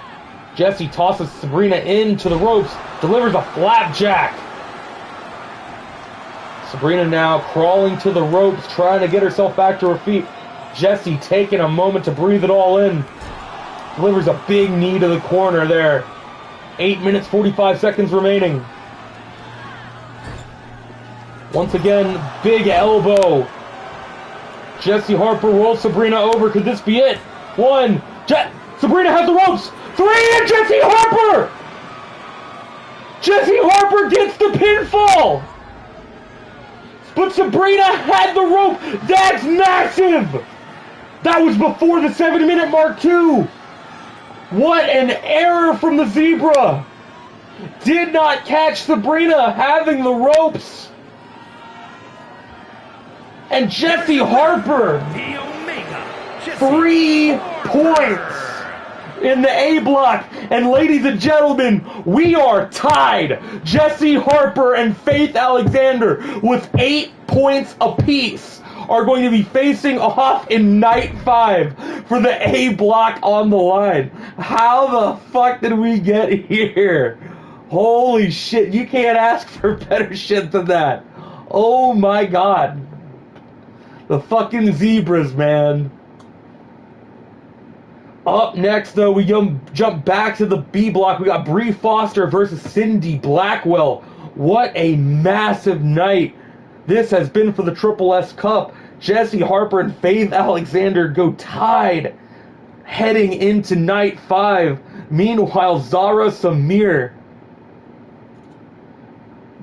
Jessie tosses Sabrina into the ropes, delivers a flapjack. Sabrina now crawling to the ropes, trying to get herself back to her feet. Jessie taking a moment to breathe it all in. Delivers a big knee to the corner there. 8 minutes, 45 seconds remaining. Once again, big elbow. Jessie Harper rolls Sabrina over. Could this be it? One. Sabrina has the ropes. 3, and Jessie Harper! Jessie Harper gets the pinfall! But Sabrina had the rope. That's massive! That was before the 7-minute mark, too. What an error from the Zebra. Did not catch Sabrina having the ropes. And Jessie Harper, 3 points in the A block. And ladies and gentlemen, we are tied. Jessie Harper and Faith Alexander with 8 points apiece are going to be facing off in night 5 for the A block on the line. How the fuck did we get here? Holy shit, you can't ask for better shit than that. Oh my god. The fucking Zebras, man. Up next, though, we jump back to the B block. We got Brie Foster versus Cindy Blackwell. What a massive night this has been for the Triple S Cup. Jessie Harper and Faith Alexander go tied heading into night 5. Meanwhile, Zara Samir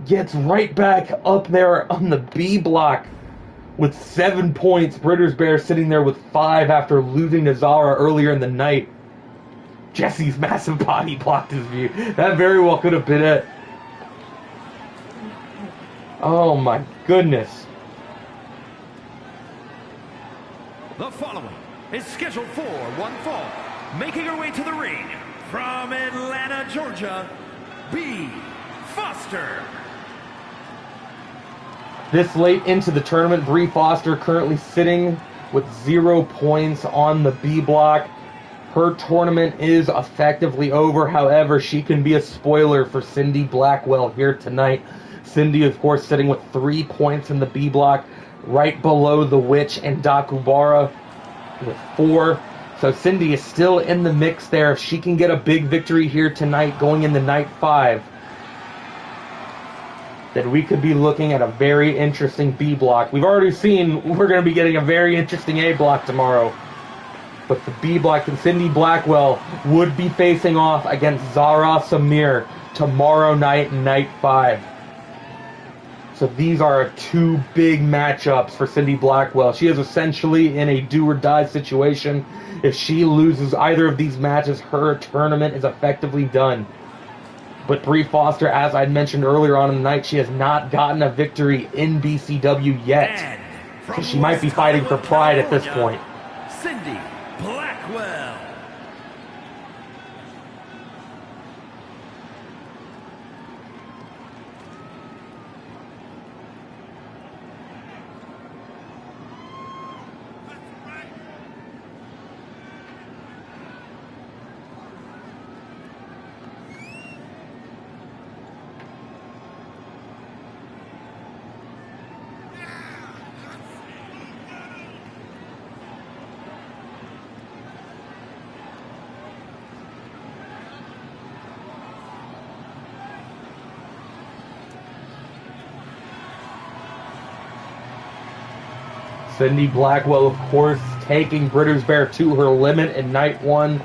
gets right back up there on the B block with 7 points. Brittersbear sitting there with 5 after losing to Zara earlier in the night. Jessie's massive body blocked his view. That very well could have been it. Oh my goodness. The following is scheduled for one fall. Making her way to the ring from Atlanta, Georgia, Brie Foster. This late into the tournament, Brie Foster currently sitting with 0 points on the B block. Her tournament is effectively over. However, she can be a spoiler for Cindy Blackwell here tonight. Cindy, of course, sitting with 3 points in the B block, right below the Witch and Dakubara with 4. So Cindy is still in the mix there. If she can get a big victory here tonight going into night 5, then we could be looking at a very interesting B block. We've already seen we're going to be getting a very interesting A block tomorrow. But the B block and Cindy Blackwell would be facing off against Zara Samir tomorrow night, night 5. So these are 2 big matchups for Cindy Blackwell. She is essentially in a do-or-die situation. If she loses either of these matches, her tournament is effectively done. But Brie Foster, as I mentioned earlier on in the night, she has not gotten a victory in BCW yet. So she might be fighting for pride at this point. Cindy Blackwell. Cindy Blackwell, of course, taking Brittersbear to her limit in night 1.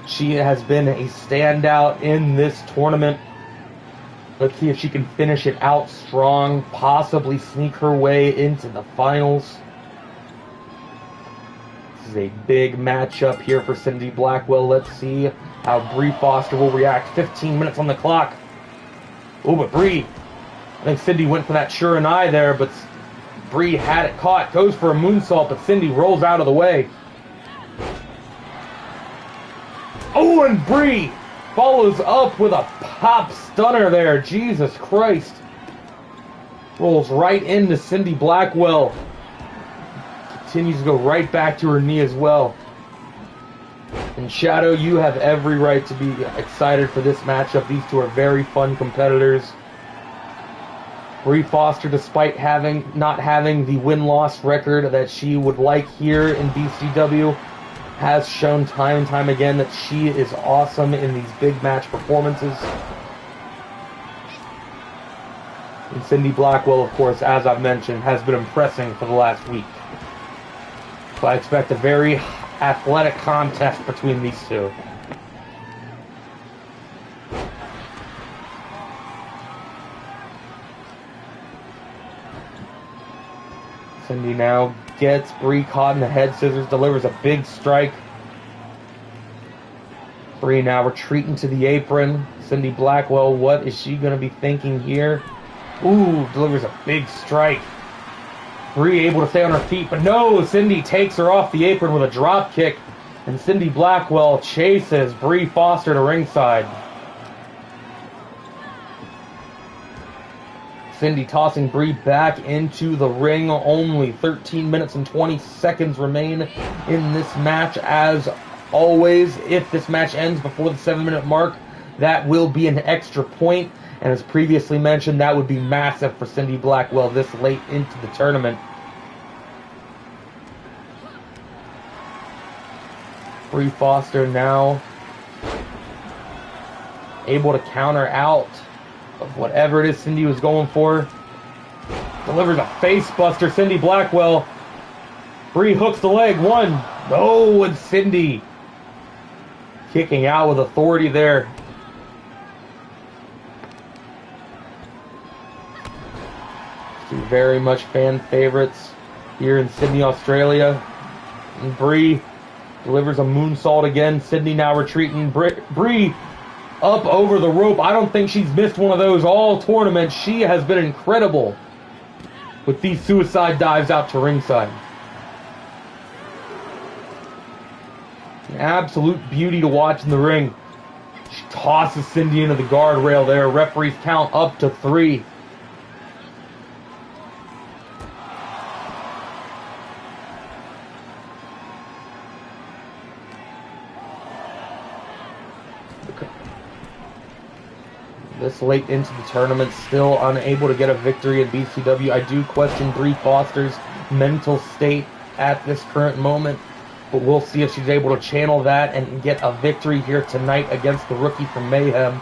She has been a standout in this tournament. Let's see if she can finish it out strong, possibly sneak her way into the finals. This is a big matchup here for Cindy Blackwell. Let's see how Brie Foster will react. 15 minutes on the clock. Oh, but Brie, I think Cindy went for that sure and I there, but Brie had it caught, goes for a moonsault, but Cindy rolls out of the way. Oh, and Brie follows up with a pop stunner there. Jesus Christ. Rolls right into Cindy Blackwell. Continues to go right back to her knee as well. And Shadow, you have every right to be excited for this matchup. These two are very fun competitors. Brie Foster, despite not having the win-loss record that she would like here in BCW, has shown time and time again that she is awesome in these big match performances. And Cindy Blackwell, of course, as I've mentioned, has been impressing for the last week. So I expect a very athletic contest between these two. Cindy now gets Brie caught in the head scissors, delivers a big strike. Brie now retreating to the apron. Cindy Blackwell, what is she going to be thinking here? Ooh, delivers a big strike. Brie able to stay on her feet, but no, Cindy takes her off the apron with a drop kick, and Cindy Blackwell chases Brie Foster to ringside. Cindy tossing Brie back into the ring. Only 13 minutes and 20 seconds remain in this match. As always, if this match ends before the 7-minute mark, that will be an extra point. And as previously mentioned, that would be massive for Cindy Blackwell this late into the tournament. Brie Foster now able to counter out of whatever it is Cindy was going for. Delivers a face buster. Cindy Blackwell. Brie hooks the leg. One. No, and Cindy kicking out with authority there. Two very much fan favorites here in Sydney, Australia. And Brie delivers a moonsault again. Cindy now retreating. Brie up over the rope. I don't think she's missed one of those all tournament. She has been incredible with these suicide dives out to ringside. An absolute beauty to watch in the ring. She tosses Cindy into the guardrail there. Referees count up to 3. This late into the tournament, still unable to get a victory in BCW. I do question Brie Foster's mental state at this current moment, but we'll see if she's able to channel that and get a victory here tonight against the rookie from Mayhem.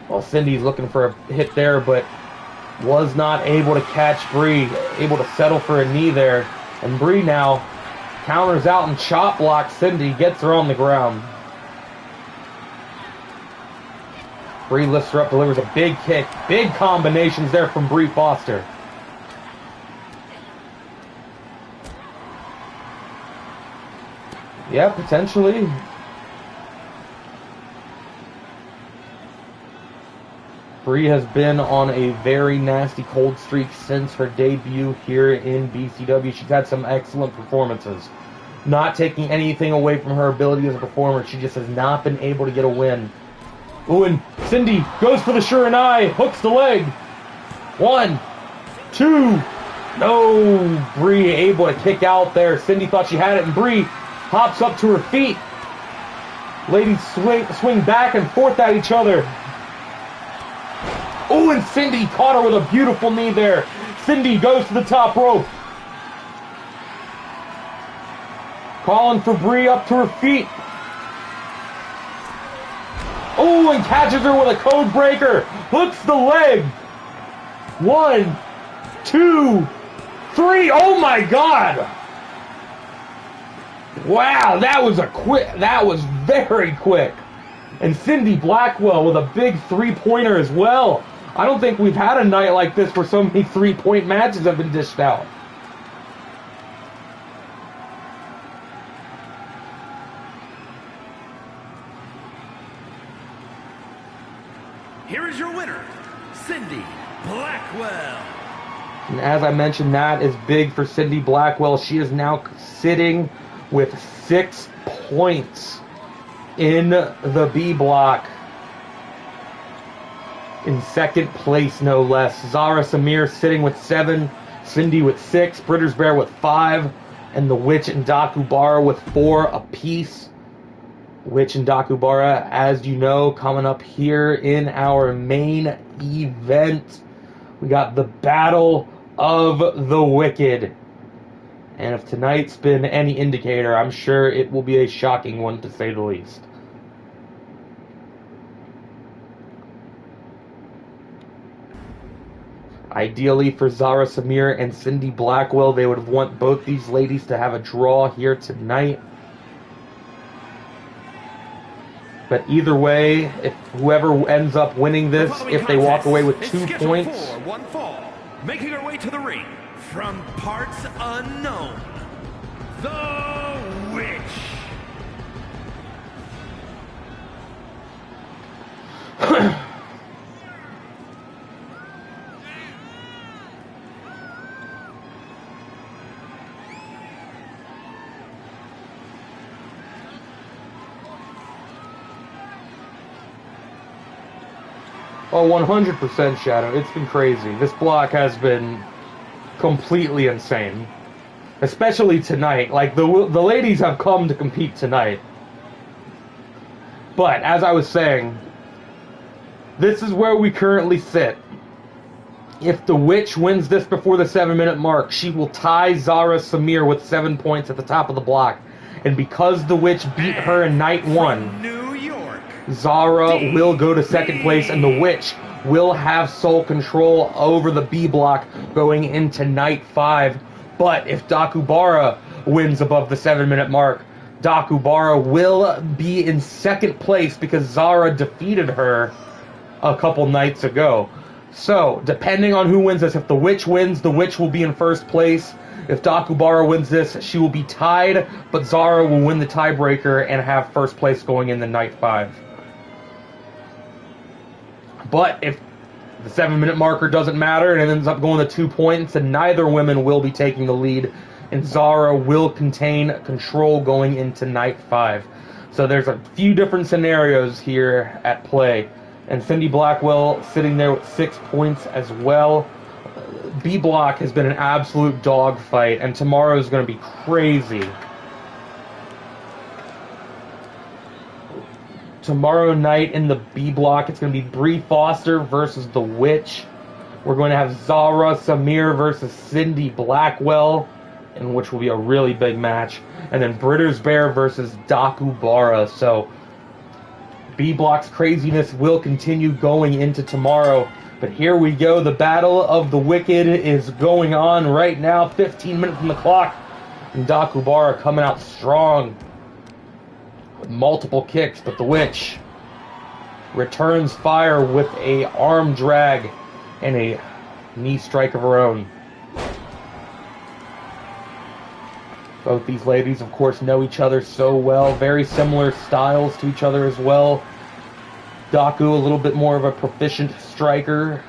Well, Cindy's looking for a hit there, but was not able to catch Brie, able to settle for a knee there. And Brie now counters out and chop blocks Cindy, gets her on the ground. Brie lifts her up, delivers a big kick. Big combinations there from Brie Foster. Yeah, potentially. Brie has been on a very nasty cold streak since her debut here in BCW. She's had some excellent performances. Not taking anything away from her ability as a performer, she just has not been able to get a win. Ooh, and Cindy goes for the Shiranai, hooks the leg. 1, 2, no. Brie able to kick out there. Cindy thought she had it, and Brie hops up to her feet. Ladies swing back and forth at each other. Ooh, and Cindy caught her with a beautiful knee there. Cindy goes to the top rope. Calling for Brie up to her feet. Oh, and catches her with a code breaker. Hooks the leg. 1, 2, 3. Oh my God. Wow, that was very quick. And Cindy Blackwell with a big 3-pointer as well. I don't think we've had a night like this where so many 3-point matches have been dished out. Here is your winner, Cindy Blackwell. And as I mentioned, that is big for Cindy Blackwell. She is now sitting with 6 points in the B block. In second place, no less. Zara Samir sitting with 7, Cindy with 6, Britters Bear with 5, and the Witch and Dakubara with 4 apiece. Witch and Dakubara, as you know, coming up here in our main event. We got the Battle of the Wicked. And if tonight's been any indicator, I'm sure it will be a shocking one, to say the least. Ideally for Zara Samir and Cindy Blackwell, they would want both these ladies to have a draw here tonight. But either way, if whoever ends up winning this, if they walk away with 2 points... For one fall, making her way to the ring, from parts unknown, the Witch. Oh, 100% Shadow. It's been crazy. This block has been completely insane. Especially tonight. Like, the ladies have come to compete tonight. But, as I was saying, this is where we currently sit. If the Witch wins this before the 7-minute mark, she will tie Zara Samir with 7 points at the top of the block. And because the Witch beat her in night 1... Zara will go to second place, and the Witch will have sole control over the B block going into night 5. But if Dakubara wins above the 7-minute mark, Dakubara will be in second place because Zara defeated her a couple nights ago. So, depending on who wins this, if the Witch wins, the Witch will be in first place. If Dakubara wins this, she will be tied, but Zara will win the tiebreaker and have first place going into night 5. But if the 7-minute marker doesn't matter and it ends up going to 2 points, then neither women will be taking the lead, and Zara will contain control going into night 5. So there's a few different scenarios here at play. And Cindy Blackwell sitting there with 6 points as well. B block has been an absolute dogfight, and tomorrow is going to be crazy. Tomorrow night in the B block, it's going to be Bree Foster versus the Witch. We're going to have Zara Samir versus Cindy Blackwell, in which will be a really big match. And then Britters Bear versus Dakubara. So, B block's craziness will continue going into tomorrow. But here we go. The Battle of the Wicked is going on right now. 15 minutes from the clock. And Dakubara coming out strong. Multiple kicks, but the Witch returns fire with a arm drag and a knee strike of her own. Both these ladies, of course, know each other so well. Very similar styles to each other as well. Daku, a little bit more of a proficient striker.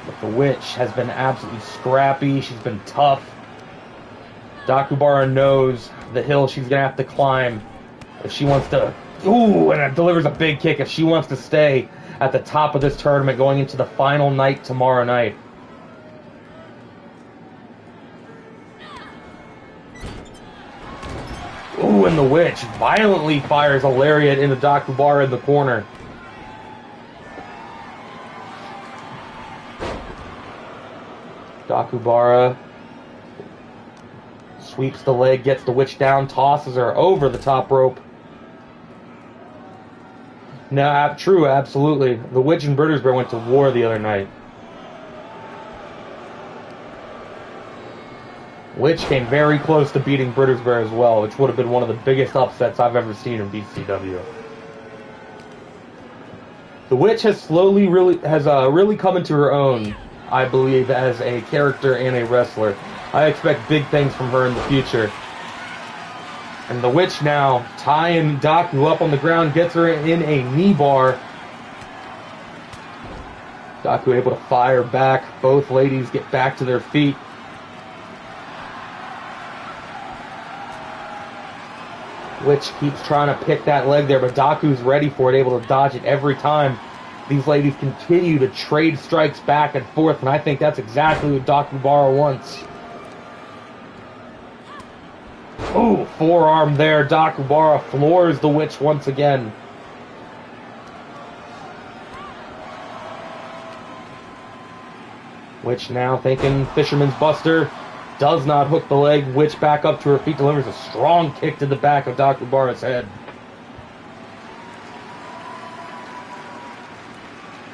But the Witch has been absolutely scrappy. She's been tough. Dakubara knows the hill she's going to have to climb if she wants to... Ooh, and it delivers a big kick if she wants to stay at the top of this tournament going into the final night tomorrow night. Ooh, and the Witch violently fires a lariat into Dakubara in the corner. Dakubara sweeps the leg, gets the Witch down, tosses her over the top rope. No, true, absolutely. The Witch and Britters Bear went to war the other night. Witch came very close to beating Britters Bear as well, which would have been one of the biggest upsets I've ever seen in BCW. The Witch has really come into her own, I believe, as a character and a wrestler. I expect big things from her in the future. And the Witch now tying Daku up on the ground, gets her in a knee bar. Daku able to fire back. Both ladies get back to their feet. Witch keeps trying to pick that leg there, but Daku's ready for it, able to dodge it every time. These ladies continue to trade strikes back and forth, and I think that's exactly what Dakubara wants. Ooh, forearm there. Dakubara floors the Witch once again. Witch now thinking Fisherman's Buster. Does not hook the leg. Witch back up to her feet, delivers a strong kick to the back of Dakubara's head.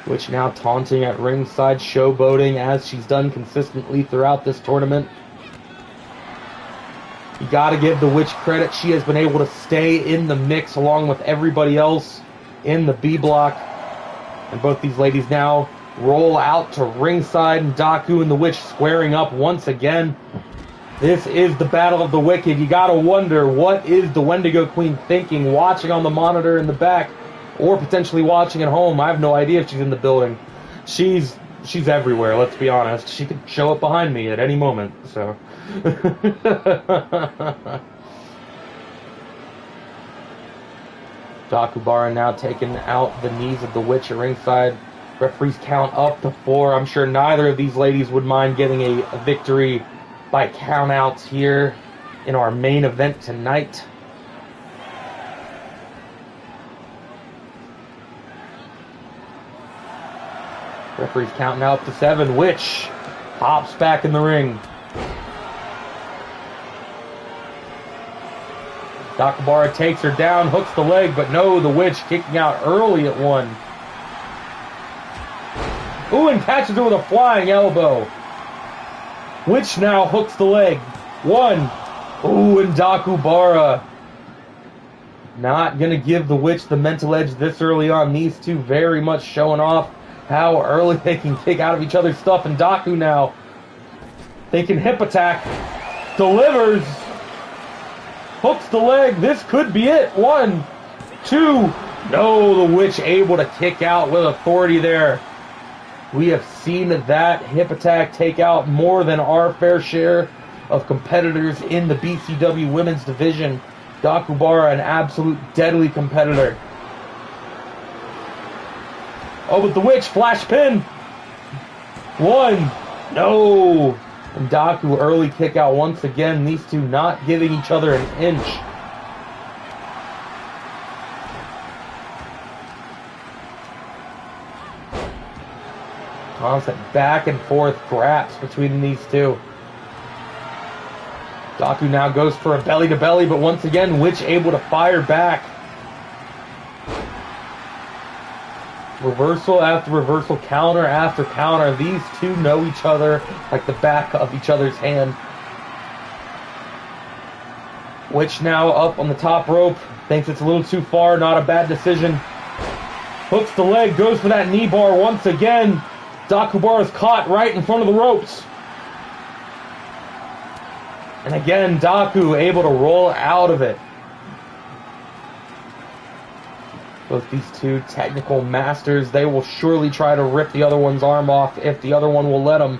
Witch now taunting at ringside, showboating as she's done consistently throughout this tournament. You gotta give the Witch credit. She has been able to stay in the mix along with everybody else in the B block. And both these ladies now roll out to ringside, and Daku and the Witch squaring up once again. This is the Battle of the Wicked. You gotta wonder, what is the Wendigo Queen thinking, watching on the monitor in the back, or potentially watching at home? I have no idea if she's in the building. She's everywhere, let's be honest. She could show up behind me at any moment, so. Dakubara now taking out the knees of the Witch at ringside. Referees count up to 4. I'm sure neither of these ladies would mind getting a victory by countouts here in our main event tonight. Referees counting out to 7. Witch hops back in the ring. Dakubara takes her down, hooks the leg, but no, the Witch kicking out early at 1. Ooh, and catches her with a flying elbow. Witch now hooks the leg. 1. Ooh, and Dakubara not going to give the Witch the mental edge this early on. These two very much showing off how early they can kick out of each other's stuff. And Daku now thinking hip attack. Delivers. Hooks the leg. This could be it. 1, 2. No, the Witch able to kick out with authority there. We have seen that hip attack take out more than our fair share of competitors in the BCW women's division. Dakubara, an absolute deadly competitor. Oh, but the Witch, flash pin. 1. No. And Daku early kick out once again. These two not giving each other an inch. Constant back and forth grabs between these two. Daku now goes for a belly to belly, but once again, Witch able to fire back. Reversal after reversal, counter after counter. These two know each other like the back of each other's hand. Witch now up on the top rope. Thinks it's a little too far, not a bad decision. Hooks the leg, goes for that knee bar once again. Dakubara is caught right in front of the ropes. And again, Daku able to roll out of it. Both these two technical masters, they will surely try to rip the other one's arm off if the other one will let them.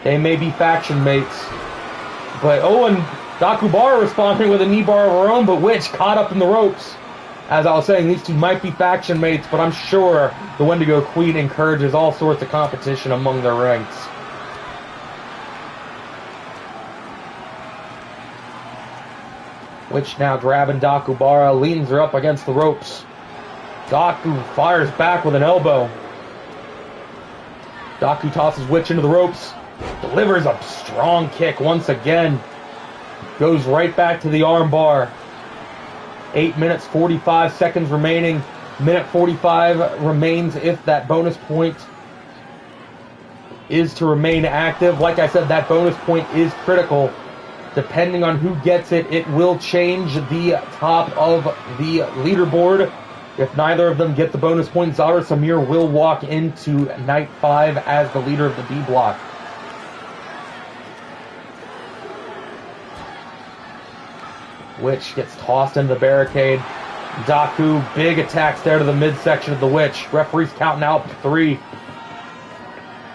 They may be faction mates. But, oh, and Dakubara responding with a knee bar of her own, but Witch caught up in the ropes. As I was saying, these two might be faction mates, but I'm sure the Wendigo Queen encourages all sorts of competition among their ranks. Witch now grabbing Dakubara, leans her up against the ropes. Daku fires back with an elbow. Daku tosses Witch into the ropes, delivers a strong kick once again. Goes right back to the arm bar. 8 minutes, 45 seconds remaining. Minute 45 remains if that bonus point is to remain active. Like I said, that bonus point is critical. Depending on who gets it, it will change the top of the leaderboard. If neither of them get the bonus point, Zara Samir will walk into night 5 as the leader of the B block. Witch gets tossed into the barricade. Daku, big attacks there to the midsection of the Witch. Referee's counting out 3.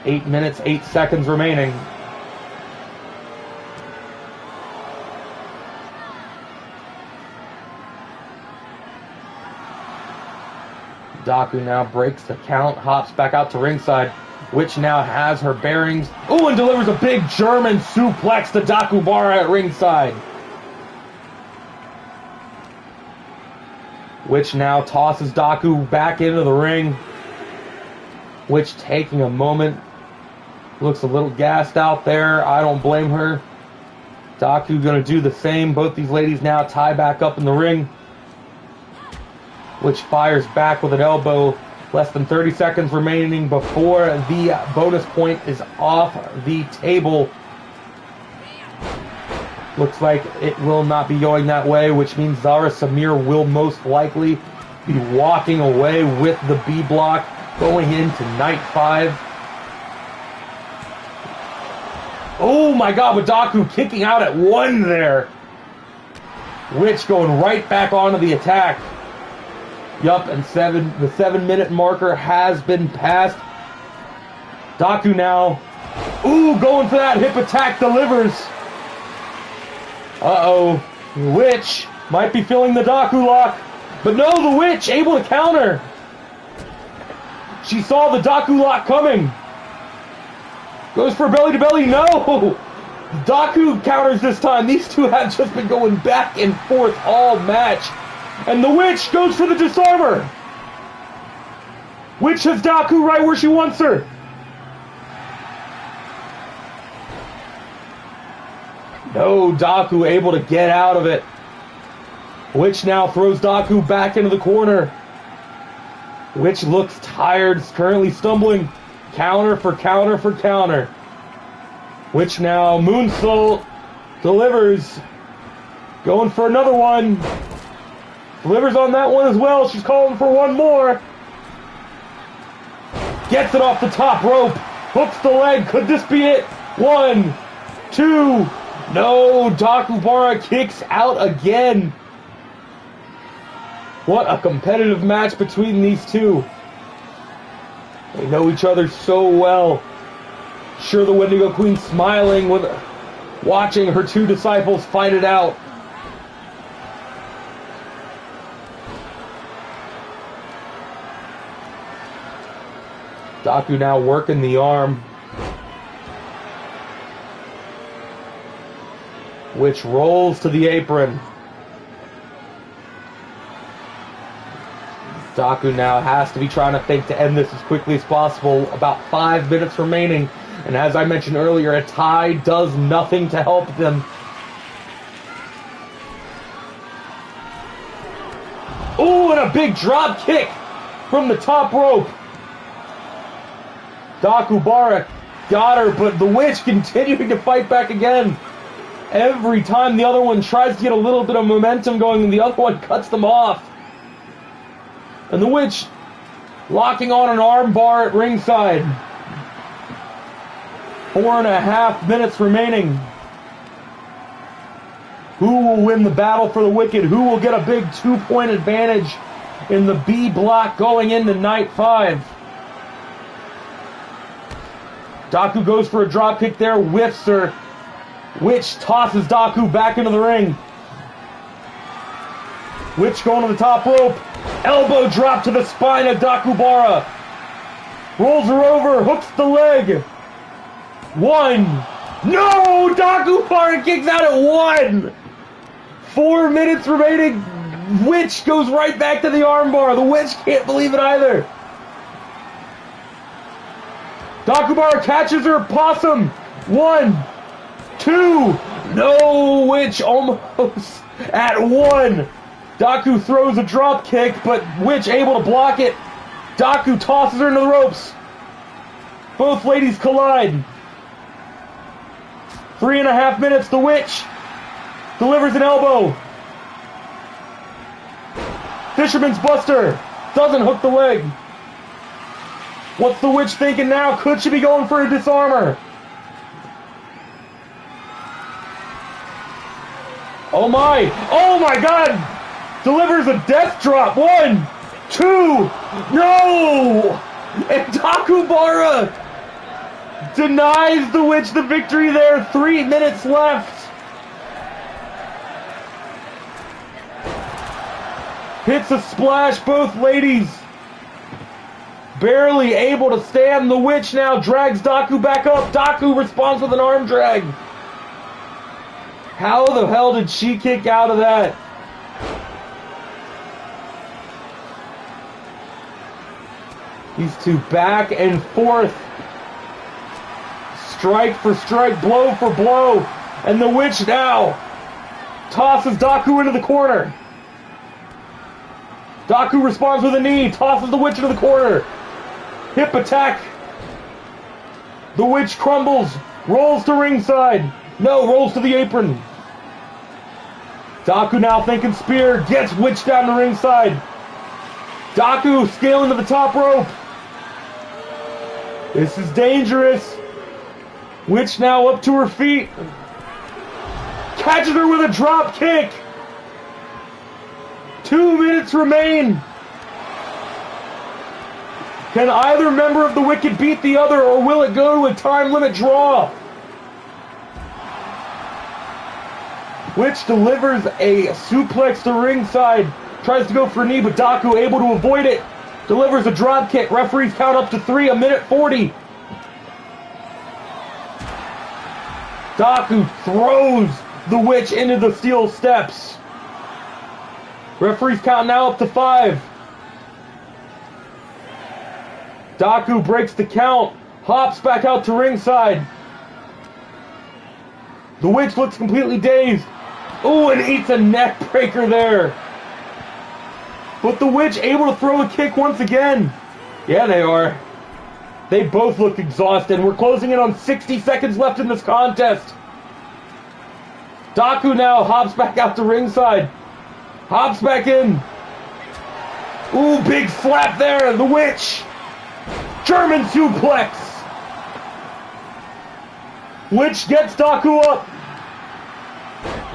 8 minutes, 8 seconds remaining. Daku now breaks the count, hops back out to ringside. Witch now has her bearings. Oh, and delivers a big German suplex to Dakubara at ringside. Witch now tosses Daku back into the ring. Witch taking a moment. Looks a little gassed out there. I don't blame her. Daku gonna do the same. Both these ladies now tie back up in the ring. Witch fires back with an elbow. Less than 30 seconds remaining before the bonus point is off the table. Looks like it will not be going that way, which means Zara Samir will most likely be walking away with the B block going into night 5. Oh my god, with Daku kicking out at 1 there. Witch going right back onto the attack. Yup, and the 7-minute marker has been passed. Daku now. Ooh, going for that hip attack, delivers. Uh-oh. Witch might be feeling the Daku lock. But no, the Witch able to counter. She saw the Daku lock coming. Goes for belly to belly. No! Daku counters this time. These two have just been going back and forth all match. And the Witch goes for the disarmer. Witch has Daku right where she wants her. No, Daku able to get out of it. Witch now throws Daku back into the corner. Witch looks tired, is currently stumbling. Counter for counter for counter. Witch now moonsault, delivers. Going for another one. Delivers on that one as well. She's calling for one more. Gets it off the top rope. Hooks the leg. Could this be it? 1, 2. No, Dakubara kicks out again. What a competitive match between these two. They know each other so well. Sure, the Wendigo Queen smiling with watching her two disciples fight it out. Daku now working the arm. Which rolls to the apron. Daku now has to be trying to think to end this as quickly as possible. About 5 minutes remaining. And as I mentioned earlier, a tie does nothing to help them. Ooh, and a big drop kick from the top rope. Dakubara got her, but the Witch continuing to fight back again. Every time the other one tries to get a little bit of momentum going, and the other one cuts them off. And the Witch locking on an arm bar at ringside. 4.5 minutes remaining. Who will win the battle for the Wicked? Who will get a big 2-point advantage in the B block going into night 5? Daku goes for a drop kick there, whiffs her. Witch tosses Daku back into the ring. Witch going to the top rope. Elbow drop to the spine of Dakubara. Rolls her over, hooks the leg. 1. No! Dakubara kicks out at 1. 4 minutes remaining. Witch goes right back to the armbar. The Witch can't believe it either. Dakubara catches her possum. 1, 2. No, Witch almost at 1. Daku throws a drop kick, but Witch able to block it. Daku tosses her into the ropes. Both ladies collide. 3.5 minutes. The Witch delivers an elbow. Fisherman's Buster doesn't hook the leg. What's the Witch thinking now? Could she be going for a disarmer? Oh my! Oh my god! delivers a death drop. 1, 2, no! And Dakubara denies the Witch the victory there. 3 minutes left. Hits a splash, both ladies. Barely able to stand. The Witch now drags Daku back up. Daku responds with an arm drag. How the hell did she kick out of that? These two back and forth. Strike for strike, blow for blow. And the Witch now tosses Daku into the corner. Daku responds with a knee, tosses the Witch into the corner. Hip attack. The Witch crumbles, rolls to ringside. No, rolls to the apron. Daku now thinking spear, gets Witch down to ringside. Daku scaling to the top rope. This is dangerous. Witch now up to her feet. Catches her with a drop kick. 2 minutes remain. Can either member of the Wicked beat the other, or will it go to a time limit draw? Witch delivers a suplex to ringside. Tries to go for a knee, but Daku able to avoid it. Delivers a drop kick. Referees count up to 3, 1:40. Daku throws the Witch into the steel steps. Referees count now up to 5. Daku breaks the count, hops back out to ringside. The Witch looks completely dazed. Ooh, and eats a neck breaker there. But the Witch able to throw a kick once again. Yeah, they are. They both look exhausted. We're closing in on 60 seconds left in this contest. Daku now hops back out to ringside. Hops back in. Ooh, big slap there. The Witch. German suplex. Witch gets Daku up.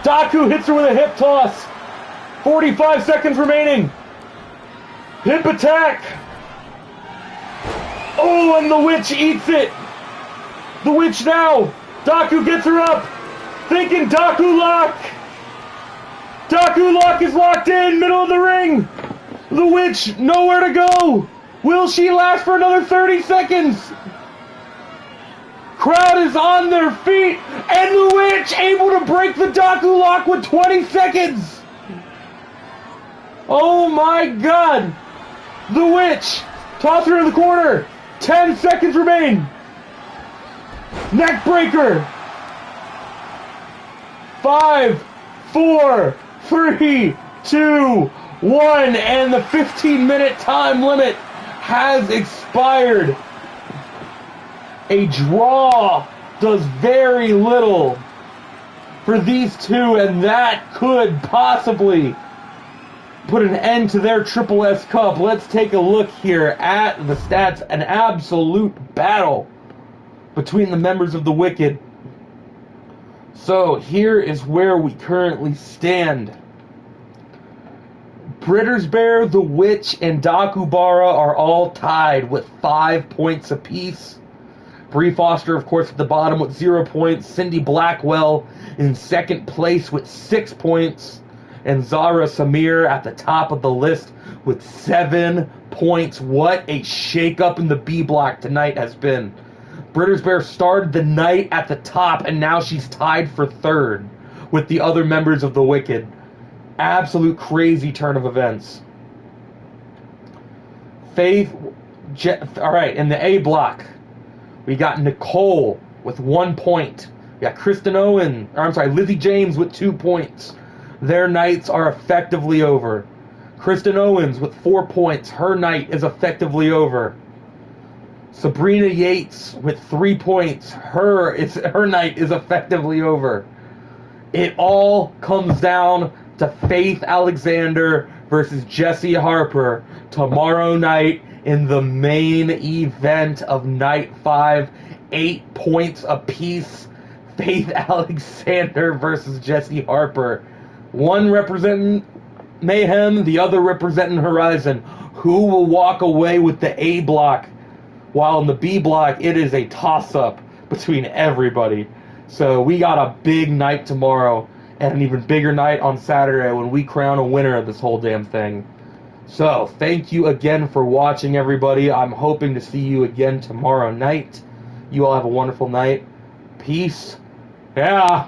Daku hits her with a hip toss. 45 seconds remaining. Hip attack. Oh, and the Witch eats it. The Witch now. Daku gets her up. Thinking Daku lock. Daku lock is locked in. Middle of the ring. The Witch nowhere to go. Will she last for another 30 seconds? Crowd is on their feet. And the Witch able to break the Daku lock with 20 seconds. Oh my God. The Witch. Toss her in the corner. 10 seconds remain. Neck breaker. 5, 4, 3, 2, 1. And the 15-minute time limit has expired. A draw does very little for these two, and that could possibly put an end to their Triple S Cup. Let's take a look here at the stats. An absolute battle between the members of the Wicked. So here is where we currently stand. Brittersbear, the Witch, and Dakubara are all tied with 5 points apiece. Bree Foster, of course, at the bottom with 0 points. Cindy Blackwell in second place with 6 points. And Zara Samir at the top of the list with 7 points. What a shakeup in the B block tonight has been. Brittersbear started the night at the top, and now she's tied for third with the other members of the Wicked. Absolute crazy turn of events. Faith, all right, in the A block, we got Nicole with 1 point. We got Lizzie James with 2 points. Their nights are effectively over. Kristen Owens with 4 points. Her night is effectively over. Sabrina Yates with 3 points. Her night is effectively over. It all comes down to Faith Alexander versus Jessie Harper tomorrow night in the main event of Night 5. 8 points apiece. Faith Alexander versus Jessie Harper. One representing Mayhem, the other representing Horizon, who will walk away with the A block, while in the B block it is a toss-up between everybody. So we got a big night tomorrow, and an even bigger night on Saturday when we crown a winner of this whole damn thing. So, thank you again for watching, everybody. I'm hoping to see you again tomorrow night. You all have a wonderful night. Peace. Yeah.